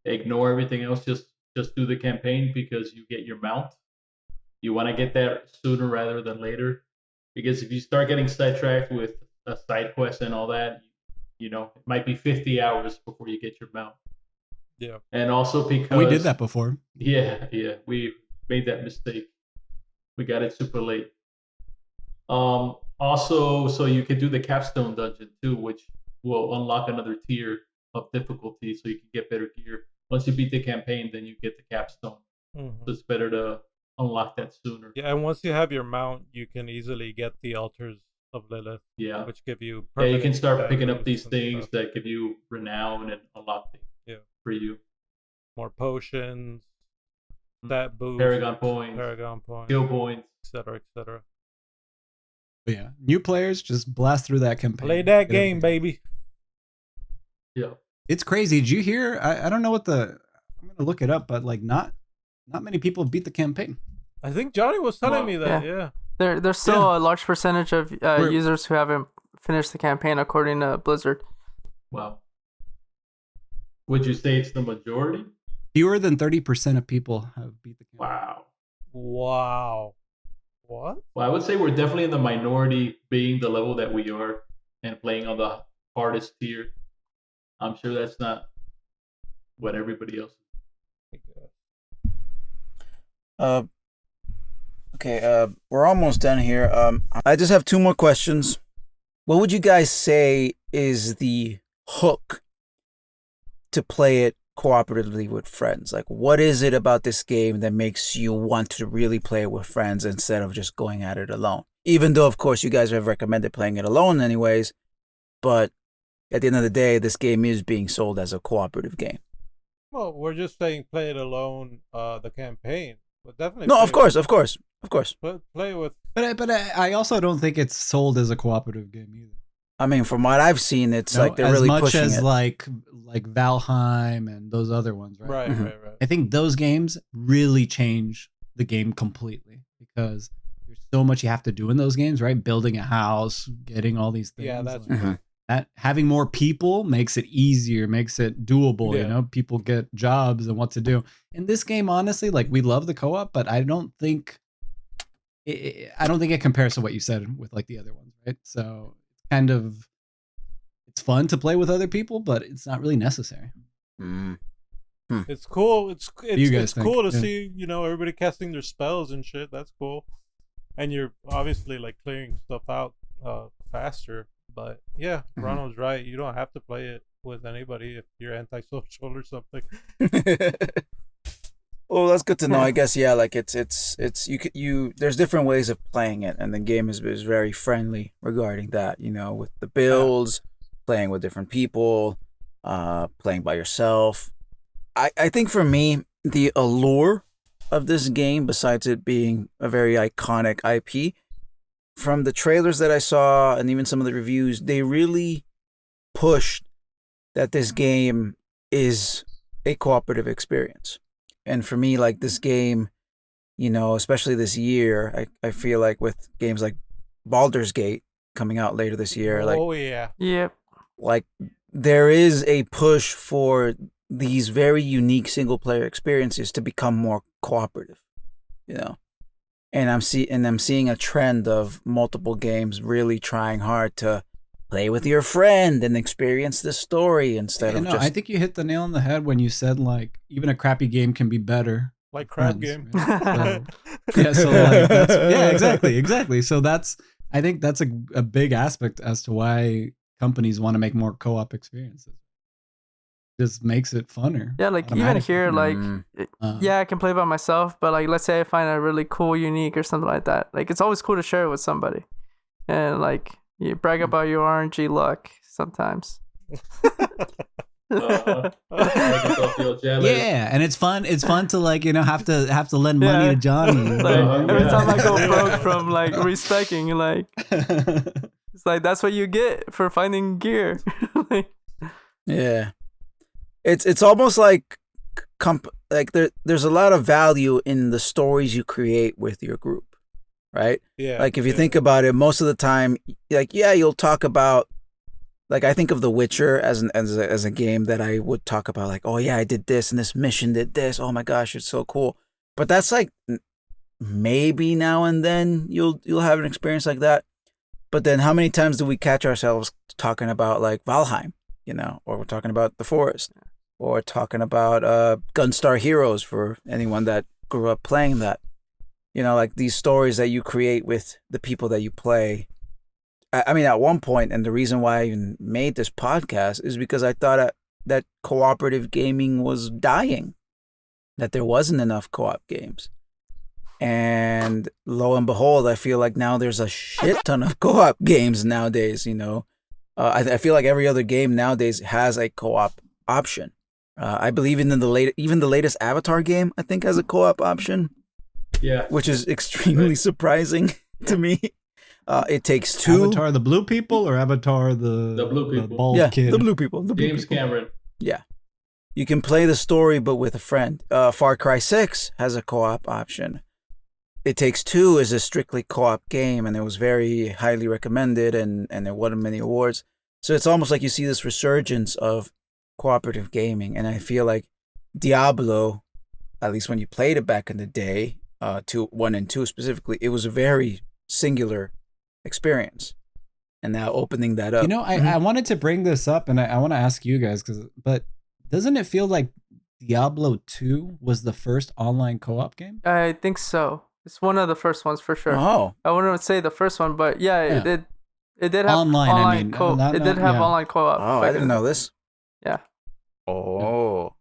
Ignore everything else. Just do the campaign because you get your mount. You want to get that sooner rather than later. Because if you start getting sidetracked with a side quest and all that, you know, it might be 50 hours before you get your mount. Yeah. And also because... We did that before. Yeah. We made that mistake. We got it super late. Also, so you can do the capstone dungeon too, which will unlock another tier of difficulty so you can get better gear. Once you beat the campaign, then you get the capstone. So it's better to unlock that sooner. Yeah, and once you have your mount, you can easily get the altars of Lilith. Yeah. Which give you... Yeah, you can start picking up these things that give you renown and unlock things for you. More potions, that boost, Paragon points, skill points, etc., etc. But yeah, new players just blast through that campaign. Play that game, baby. Yeah. It's crazy. Did you hear? I don't know what I'm gonna look it up, but like not many people beat the campaign. I think Johnny was telling me that. Yeah. There's still a large percentage of users who haven't finished the campaign, according to Blizzard. Wow. Would you say it's the majority? Fewer than 30% of people have beat the campaign. Wow. What? Well, I would say we're definitely in the minority, being the level that we are and playing on the hardest tier. I'm sure that's not what everybody else is. Okay, we're almost done here. I just have two more questions. What would you guys say is the hook to play it cooperatively with friends? Like, what is it about this game that makes you want to really play it with friends instead of just going at it alone? Even though, of course, you guys have recommended playing it alone anyways, but at the end of the day, this game is being sold as a cooperative game. Well, we're just saying play it alone, the campaign. But definitely. No, of course. Play with. But I also don't think it's sold as a cooperative game either. I mean, from what I've seen, it's like they're really pushing it. As much as like Valheim and those other ones, right? Right. I think those games really change the game completely because there's so much you have to do in those games, right? Building a house, getting all these things. Yeah, that's that having more people makes it easier, makes it doable. Yeah. You know, people get jobs and what to do. In this game, honestly, like we love the co-op, but I don't think I don't think it compares to what you said with like the other ones, right? So kind of, it's fun to play with other people, but it's not really necessary. It's cool. It's think? cool to Yeah. see, everybody casting their spells and shit. That's cool. And you're obviously like clearing stuff out faster. But yeah, Ronald's right. You don't have to play it with anybody if you're antisocial or something. Well, that's good to know. I guess like it's there's different ways of playing it, and the game is very friendly regarding that. With the builds, playing with different people, playing by yourself. I think for me, the allure of this game, besides it being a very iconic IP, from the trailers that I saw and even some of the reviews, they really pushed that this game is a cooperative experience. And for me, like this game, especially this year, I feel like with games like Baldur's Gate coming out later this year, Yep. like there is a push for these very unique single player experiences to become more cooperative, and I'm seeing a trend of multiple games really trying hard to play with your friend and experience the story instead of just. I think you hit the nail on the head when you said like even a crappy game can be better. Like crap friends, game. right? So like exactly. So I think that's a big aspect as to why companies want to make more co-op experiences. Just makes it funner. Yeah, like even here, like I can play by myself, but like let's say I find a really cool, unique or something like that. Like it's always cool to share it with somebody, and you brag about your RNG luck sometimes. Make yourself feel jealous. Yeah, and it's fun. It's fun to have to lend money to Johnny. Every time I go broke from respecking, it's like that's what you get for finding gear. Yeah, it's almost like there's a lot of value in the stories you create with your group, right? Yeah. Like if you think about it, most of the time, you'll talk about. Like I think of The Witcher as a game that I would talk about, like, oh yeah, I did this and this mission did this. Oh my gosh, it's so cool. But that's like maybe now and then you'll have an experience like that. But then how many times do we catch ourselves talking about like Valheim, or we're talking about The Forest, or talking about Gunstar Heroes for anyone that grew up playing that. Like these stories that you create with the people that you play. I mean, at one point, and the reason why I even made this podcast is because I thought that cooperative gaming was dying, that there wasn't enough co-op games. And lo and behold, I feel like now there's a shit ton of co-op games nowadays, I feel like every other game nowadays has a co-op option. I believe even the latest Avatar game, I think, has a co-op option. Yeah. Which is extremely surprising to me. It Takes Two. Avatar the blue people or Avatar the blue people? The bald kid? The blue people. James Cameron. Yeah. You can play the story, but with a friend. Far Cry 6 has a co-op option. It Takes Two is a strictly co-op game, and it was very highly recommended, and it won many awards. So it's almost like you see this resurgence of cooperative gaming, and I feel like Diablo, at least when you played it back in the day, 1 and 2 specifically, it was a very singular experience, and now opening that up. I wanted to bring this up, and I want to ask you guys, but doesn't it feel like Diablo 2 was the first online co-op game? I think so. It's one of the first ones for sure. Oh, I wouldn't say the first one, but it did have online. co-op. It did have online co-op. Oh, I didn't know this. Yeah. Oh,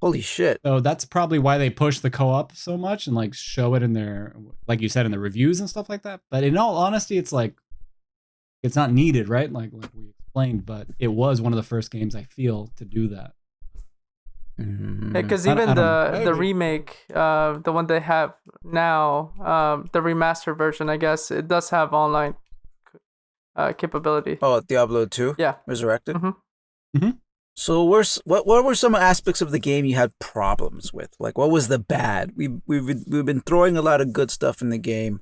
holy shit! So that's probably why they push the co-op so much and show it in their, like you said, in the reviews and stuff like that. But in all honesty, it's it's not needed, right? Like we explained, but it was one of the first games I feel to do that. Because even the remake, the one they have now, the remastered version, I guess it does have online capability. Oh, Diablo 2? Yeah. Resurrected? Mm-hmm. So what were some aspects of the game you had problems with? Like, what was the bad? We've been throwing a lot of good stuff in the game,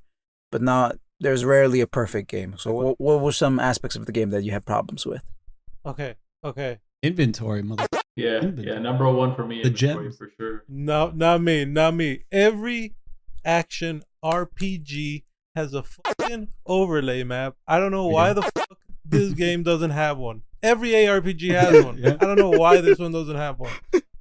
but there's rarely a perfect game. So what were some aspects of the game that you had problems with? Okay. Inventory, mother. Yeah, number one for me. The Inventory gems. for sure. No, not me. action RPG has a fucking overlay map. I don't know why the fuck this game doesn't have one. Every ARPG has one. Yeah. I don't know why this one doesn't have one.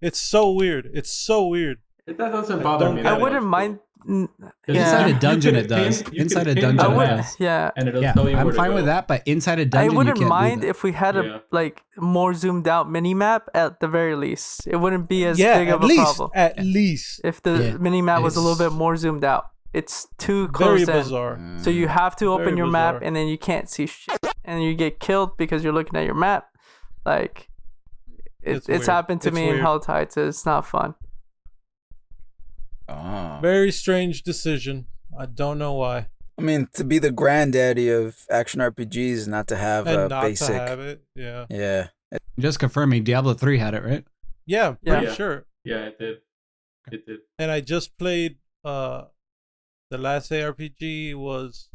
It's so weird. It's so weird. That doesn't bother me. I that wouldn't much, mind. Inside Yeah. a dungeon, You it could does. pin- you Inside could a pin dungeon, the it map, does. Yeah. and it'll Yeah, tell you where I'm to fine go. with that, but inside a I dungeon, you wouldn't can't mind do that. if we had Yeah. a like more zoomed out mini map at the very least. It wouldn't be as Yeah, big at of a least. problem At least. if the Yeah, mini map was a little bit it's- more zoomed out. It's too Very close in. bizarre. So you have to open Very your map bizarre. and then you can't see shit and you get killed because you're looking at your map. Like It's it's weird. happened to It's me in weird. Hell Tides. It's not fun. Oh. Very strange decision. I don't know why. I mean, to be the granddaddy of action RPGs, not to have And a not basic. to have it. Yeah. Yeah. Just confirming, Diablo 3 had it, right? Yeah, Yeah. pretty Yeah. sure. Yeah, it did. It did. And I just played the last ARPG was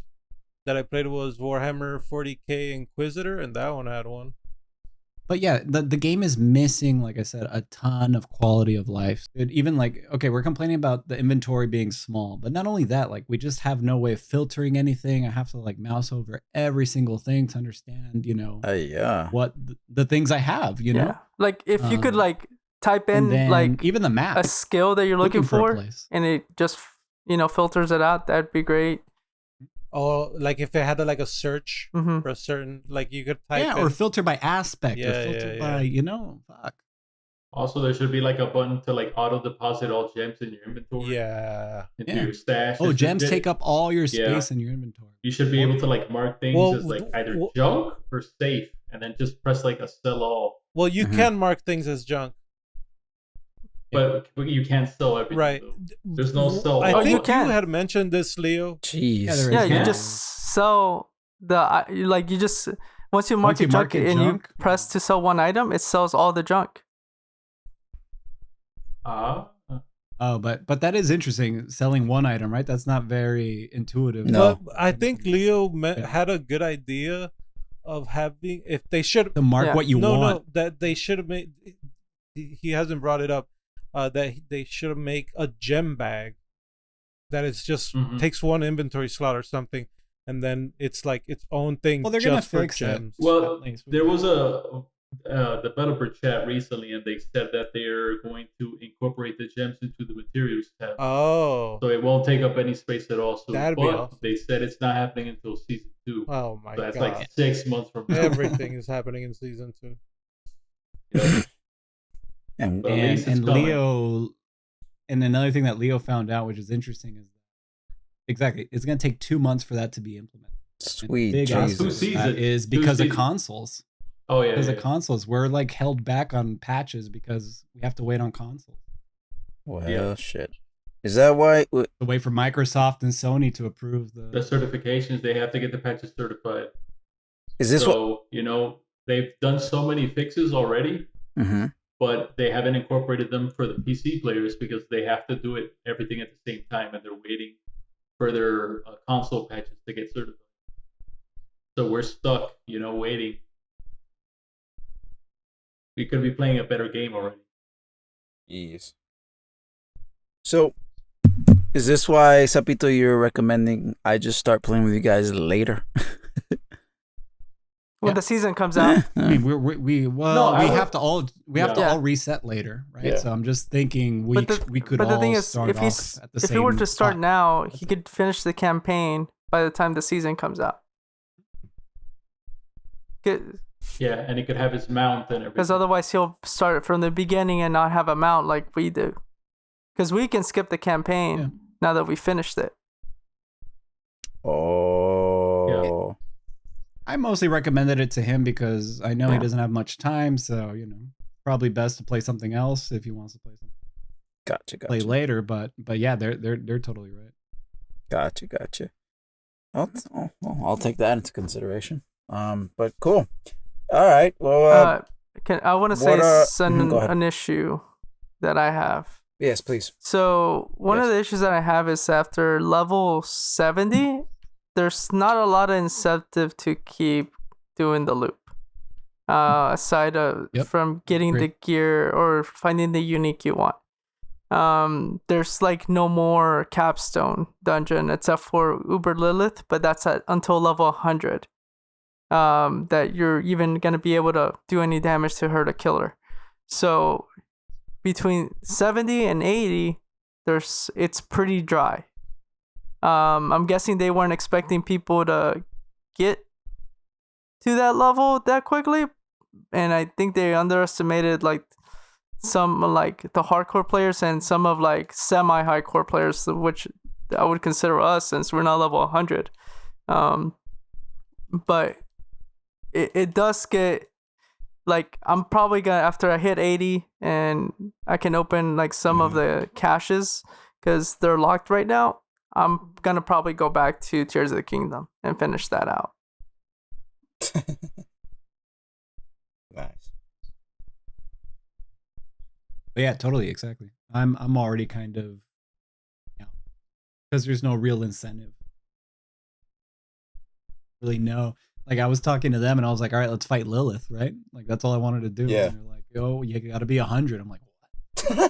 that I played was Warhammer 40K Inquisitor, and that one had one. But yeah, the game is missing, like I said, a ton of quality of life. Even like, okay, we're complaining about the inventory being small, but not only that, like we just have no way of filtering anything. I have to like mouse over every single thing to understand, Yeah. what the things I have, Yeah. Like if you could like type in And then like even the map, a skill that you're looking a for place. and it just filters it out, that'd be great. Or like if it had like a search Mhm. for a certain, like you could type Yeah, in. or filter by aspect, or Yeah, filter yeah, by, fuck. Also, there should be like a button to like auto deposit all gems in your inventory Yeah. into Yeah. your stash. Oh, It gems should- take up all your Yeah. space in your inventory. You should be able to like mark things Well, as like either w- junk or safe, and then just press like a sell all. Well, you Mhm. can mark things as junk. But you can't sell everything. Right. though. There's no sell I all. think you can. you had mentioned this, Leo. Jeez. Yeah, there Yeah, is you that. just sell you just once you mark Once you your mark junk it and junk, you press to sell one item, it sells all the junk. Oh, but that is interesting. Selling one item, right? That's not very intuitive. No. But I think Leo Yeah. had a good idea of having, if they should To mark Yeah. what you no, want. that they should have made. He hasn't brought it up. That they should have make a gem bag. That it's just Mhm. takes one inventory slot or something, and then it's like its own thing. Well, they're gonna just for fix it. gems. Well, At least. there was a developer chat recently, and they said that they're going to incorporate the gems into the materials tab, Oh, so it won't take up any space at all. So, That'd be but awesome. they said it's not happening until season 2. oh my So that's god! like 6 months from now. Everything is happening in season 2. Yeah. And But at least it's And coming. Leo, and another thing that Leo found out, which is interesting, is exactly it's going to take 2 months for that to be implemented. And the sweet big Jesus. aspect of that seasons. is 2 because of seasons. consoles. Oh yeah, Because yeah. of consoles, we're like held back on patches because we have to wait on consoles. Well, Yeah. shit. Is that why? To wait for Microsoft and Sony to approve The the. certifications, they have to get the patches certified. Is this what? So they've done so many fixes already, Mm-hmm. but they haven't incorporated them for the PC players because they have to do it everything at the same time, and they're waiting for their console patches to get certified. So we're stuck, waiting. We could be playing a better game already. Jeez. So, is this why, Sapito, you're recommending I just start playing with you guys later? When Yeah. the season comes out. I mean, we have to all Yeah. reset later, right? Yeah. So I'm just thinking we could but the all thing is, start if off at the if same. he were to start spot. now, he could finish the campaign by the time the season comes out. Yeah, and he could have his mount and Because everything. otherwise he'll start from the beginning and not have a mount like we do. Because we can skip the campaign Yeah. now that we finished it. Oh. I mostly recommended it to him because I know he Yeah. doesn't have much time, so probably best to play something else if he wants to play something. Gotcha. Play later, but yeah, they're totally right. Gotcha. I'll take that into consideration. But cool. All right. Well, I want to say what are- it's go ahead. an issue that I have. yes, please. So one of Yes. the issues that I have is after level 70, there's not a lot of incentive to keep doing the loop. Aside Yep. from getting Agree. the gear or finding the unique you want. There's like no more capstone dungeon except for Uber Lilith, but that's until level 100. That you're even gonna be able to do any damage to her to kill her. So between 70 and 80, it's pretty dry. I'm guessing they weren't expecting people to get to that level that quickly, and I think they underestimated like some like the hardcore players and some of like semi-hardcore players, which I would consider us since we're not level 100. But it does get like, I'm probably gonna, after I hit 80 and I can open like some of the caches because they're locked right now, I'm gonna probably go back to Tears of the Kingdom and finish that out. Nice. But yeah, totally, exactly. I'm already kind of, because there's no real incentive. Really, no. Like, I was talking to them and I was like, all right, let's fight Lilith, right? Like, that's all I wanted to do. Yeah. And they're like, yo, you got to be 100. I'm like, what?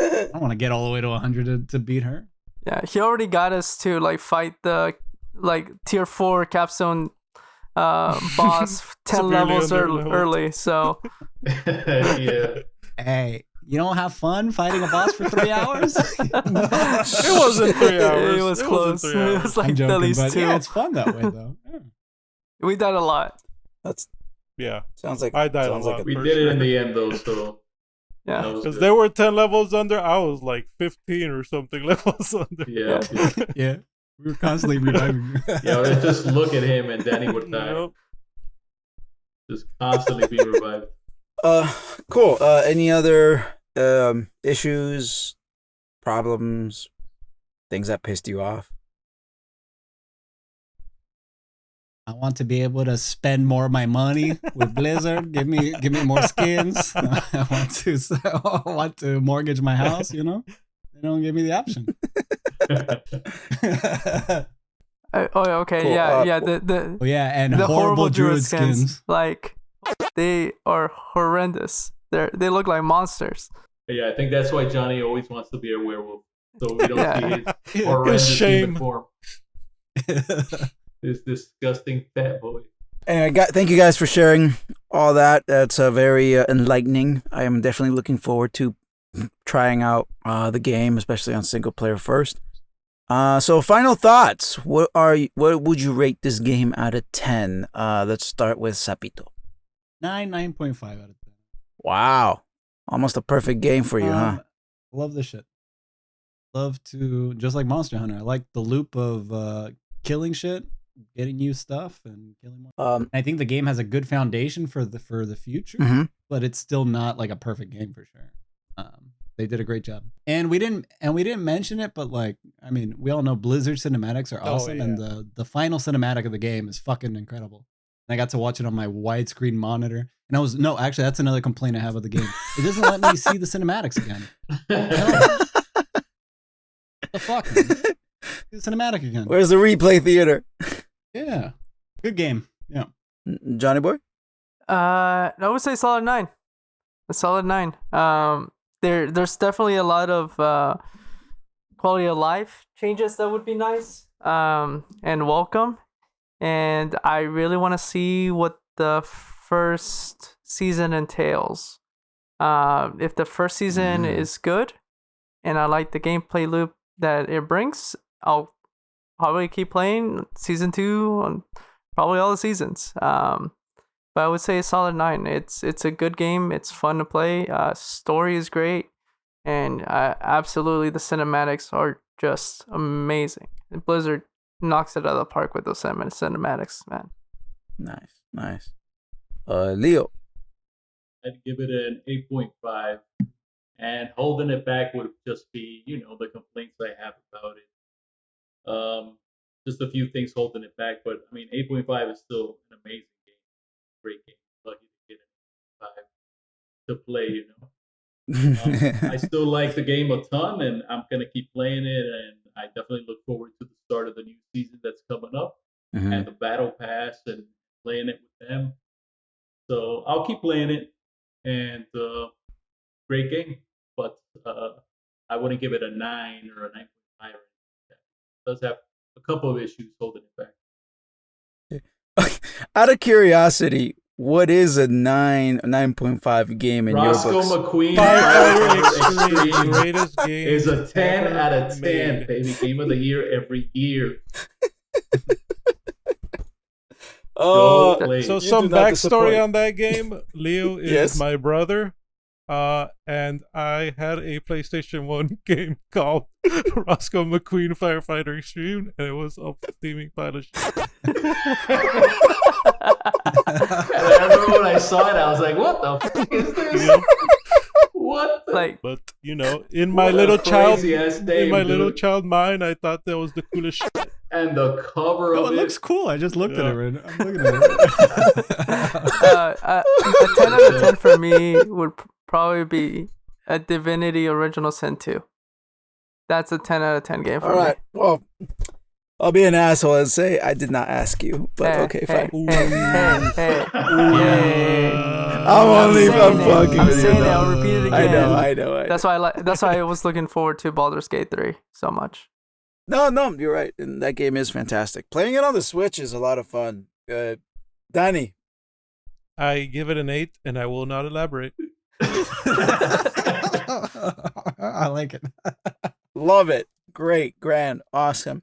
I don't want to get all the way to 100 to beat her. Yeah, he already got us to like fight the like tier 4 capstone boss 10 levels early. So Yeah. Hey, you don't have fun fighting a boss for 3 hours? It wasn't 3 hours. It was close. It was like I'm joking, at least but 2. yeah, it's fun that way though. Yeah. We died a lot. That's Yeah, sounds like I died a sounds lot. like We For did it sure. in the end, though, so Yeah. that was Because good. they were 10 levels under, I was like 15 or something levels under. Yeah. Yeah. We were constantly reviving. Yeah, let's just look at him and Danny would die. Yep. Just constantly being revived. Cool. Any other issues, problems, things that pissed you off? I want to be able to spend more of my money with Blizzard. Give me more skins. I want to mortgage my house. You know, they don't give me the option. Okay, Cool, yeah. Oh yeah, and The horrible druid skins. like they are horrendous. They look like monsters. Yeah, I think that's why Johnny always wants to be a werewolf, so we don't see his Yeah. horrendous shame. human form. This disgusting fat boy. And thank you guys for sharing all that. That's very enlightening. I am definitely looking forward to trying out the game, especially on single player first. So final thoughts. What would you rate this game out of 10? Let's start with Sapito. 9.5 out of 10. Wow. Almost a perfect game for you, huh? Love this shit. Love to, just like Monster Hunter, I like the loop of killing shit, getting new stuff, and killing more. I think the game has a good foundation for the future, but it's still not like a perfect game for sure. They did a great job, and we didn't mention it, but like, I mean, we all know Blizzard cinematics are awesome, and the final cinematic of the game is fucking incredible. And I got to watch it on my widescreen monitor, and actually, that's another complaint I have with the game. It doesn't let me see the cinematics again. What the fuck, man? The cinematic again. Where's the replay theater? Yeah, good game. Yeah, Johnny boy. I would say solid 9. A solid 9. There's definitely a lot of quality of life changes that would be nice and welcome. And I really want to see what the first season entails. If the first season is good and I like the gameplay loop that it brings, I'll probably keep playing season 2 on probably all the seasons. But I would say a solid 9. It's a good game. It's fun to play. Story is great, and absolutely the cinematics are just amazing. And Blizzard knocks it out of the park with those cinematics, man. Nice. Leo. I'd give it an 8.5, and holding it back would just be, the complaints I have about it. Just a few things holding it back, but I mean, 8.5 is still an amazing game, great game. Lucky to get an 8.5 to play. I still like the game a ton, and I'm gonna keep playing it, and I definitely look forward to the start of the new season that's coming up, and the battle pass, and playing it with them. So I'll keep playing it, and great game. But I wouldn't give it a 9 or a 9.5. It does have a couple of issues holding it back. Out of curiosity, what is a 9.5 game in Roscoe your books? McQueen Firefighter Firefighter Extreme, greatest game is a 10 ever out of 10, made. baby. Game of the year every year. Oh, Go play So it. You some do not backstory disappoint. on that game. Leo is Yes. my brother. And I had a PlayStation 1 game called Roscoe McQueen Firefighter Extreme, and it was a steaming pile of shit. And I remember when I saw it, I was like, "What the fuck is this? Yep. What?" The? Like, But in my What a little child, crazy-ass in name, my little dude. child mind, I thought that was the coolest shit. And the cover Oh, of it looks cool. I just looked at Yeah. it. Right? I'm looking at it. a 10 out of 10 for me would probably be a Divinity Original Sin 2. That's a 10 out of 10 game for all right. me. Well, I'll be an asshole and say I did not ask you, but okay, fine. Hey. I'm fucking I'm with you. saying it. though. I'll repeat it again. I know. That's why that's why I was looking forward to Baldur's Gate 3 so much. No, you're right. And that game is fantastic. Playing it on the Switch is a lot of fun. Danny. I give it an 8, and I will not elaborate. I like it. Love it. Great, grand, awesome.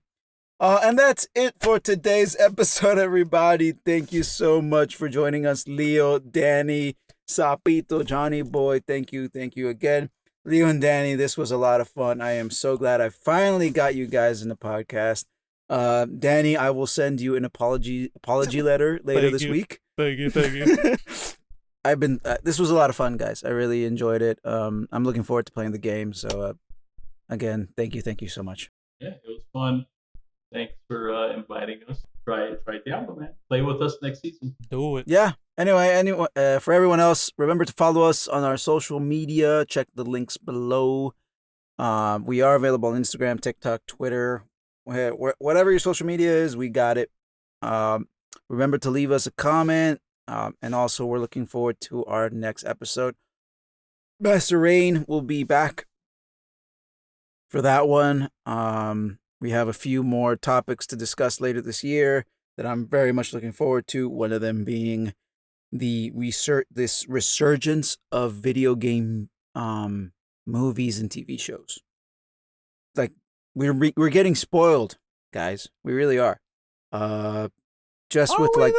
And that's it for today's episode, everybody. Thank you so much for joining us, Leo, Danny, Sapito, Johnny Boy. Thank you again. Leo and Danny, this was a lot of fun. I am so glad I finally got you guys in the podcast. Danny, I will send you an apology letter later Thank this you. week. Thank you. This was a lot of fun, guys. I really enjoyed it. I'm looking forward to playing the game. So, again, thank you so much. Yeah, it was fun. Thanks for inviting us. Try Diablo, man. Play with us next season. Do it. Yeah. Anyway, for everyone else, remember to follow us on our social media. Check the links below. We are available on Instagram, TikTok, Twitter, whatever your social media is. We got it. Remember to leave us a comment. And also, we're looking forward to our next episode. Master Rein will be back for that one. We have a few more topics to discuss later this year that I'm very much looking forward to. One of them being this resurgence of video game movies and TV shows. Like we're getting spoiled, guys. We really are. Just with like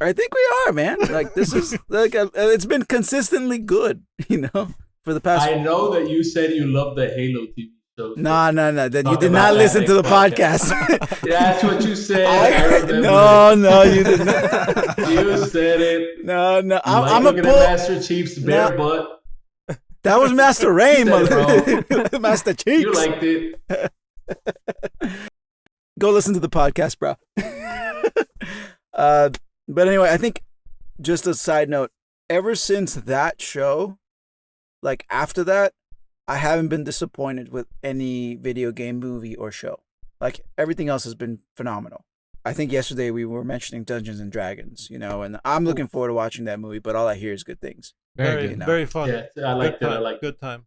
I think we are, man. Like this is like it's been consistently good, for the past. I know that you said you love the Halo TV show. No. That you Talk did about not that listen to the next podcast. Yeah, that's what you said. I remember. No, you did not. You said it. No. You I'm looking a at pull. Master Chief's bare butt. That was Master Rein, Said mother. Master Cheeks. You liked it. Go listen to the podcast, bro. But anyway, I think just a side note, ever since that show, like after that, I haven't been disappointed with any video game movie or show. Like everything else has been phenomenal. I think yesterday we were mentioning Dungeons and Dragons, and I'm looking forward to watching that movie, but all I hear is good things. Very fun. Yeah, I liked it. I liked it. Good time.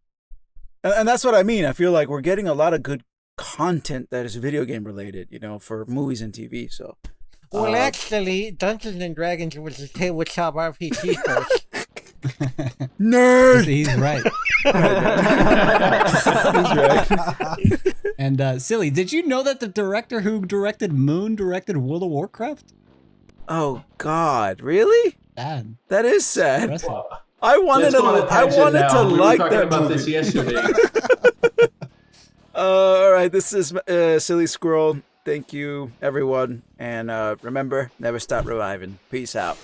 And that's what I mean. I feel like we're getting a lot of good content that is video game related, for movies and TV. So. Well, actually, Dungeons and Dragons was a tabletop RPG first. Nerd. He's right. He's right. And Silly, did you know that the director who directed Moon directed World of Warcraft? Oh God, really? Bad. That is sad. Impressive. Wow. I wanted Let's go on a to tangent now. We were like talking that about movie. this yesterday. All right, this is Silly Squirrel. Thank you, everyone, and remember, never stop reviving. Peace out.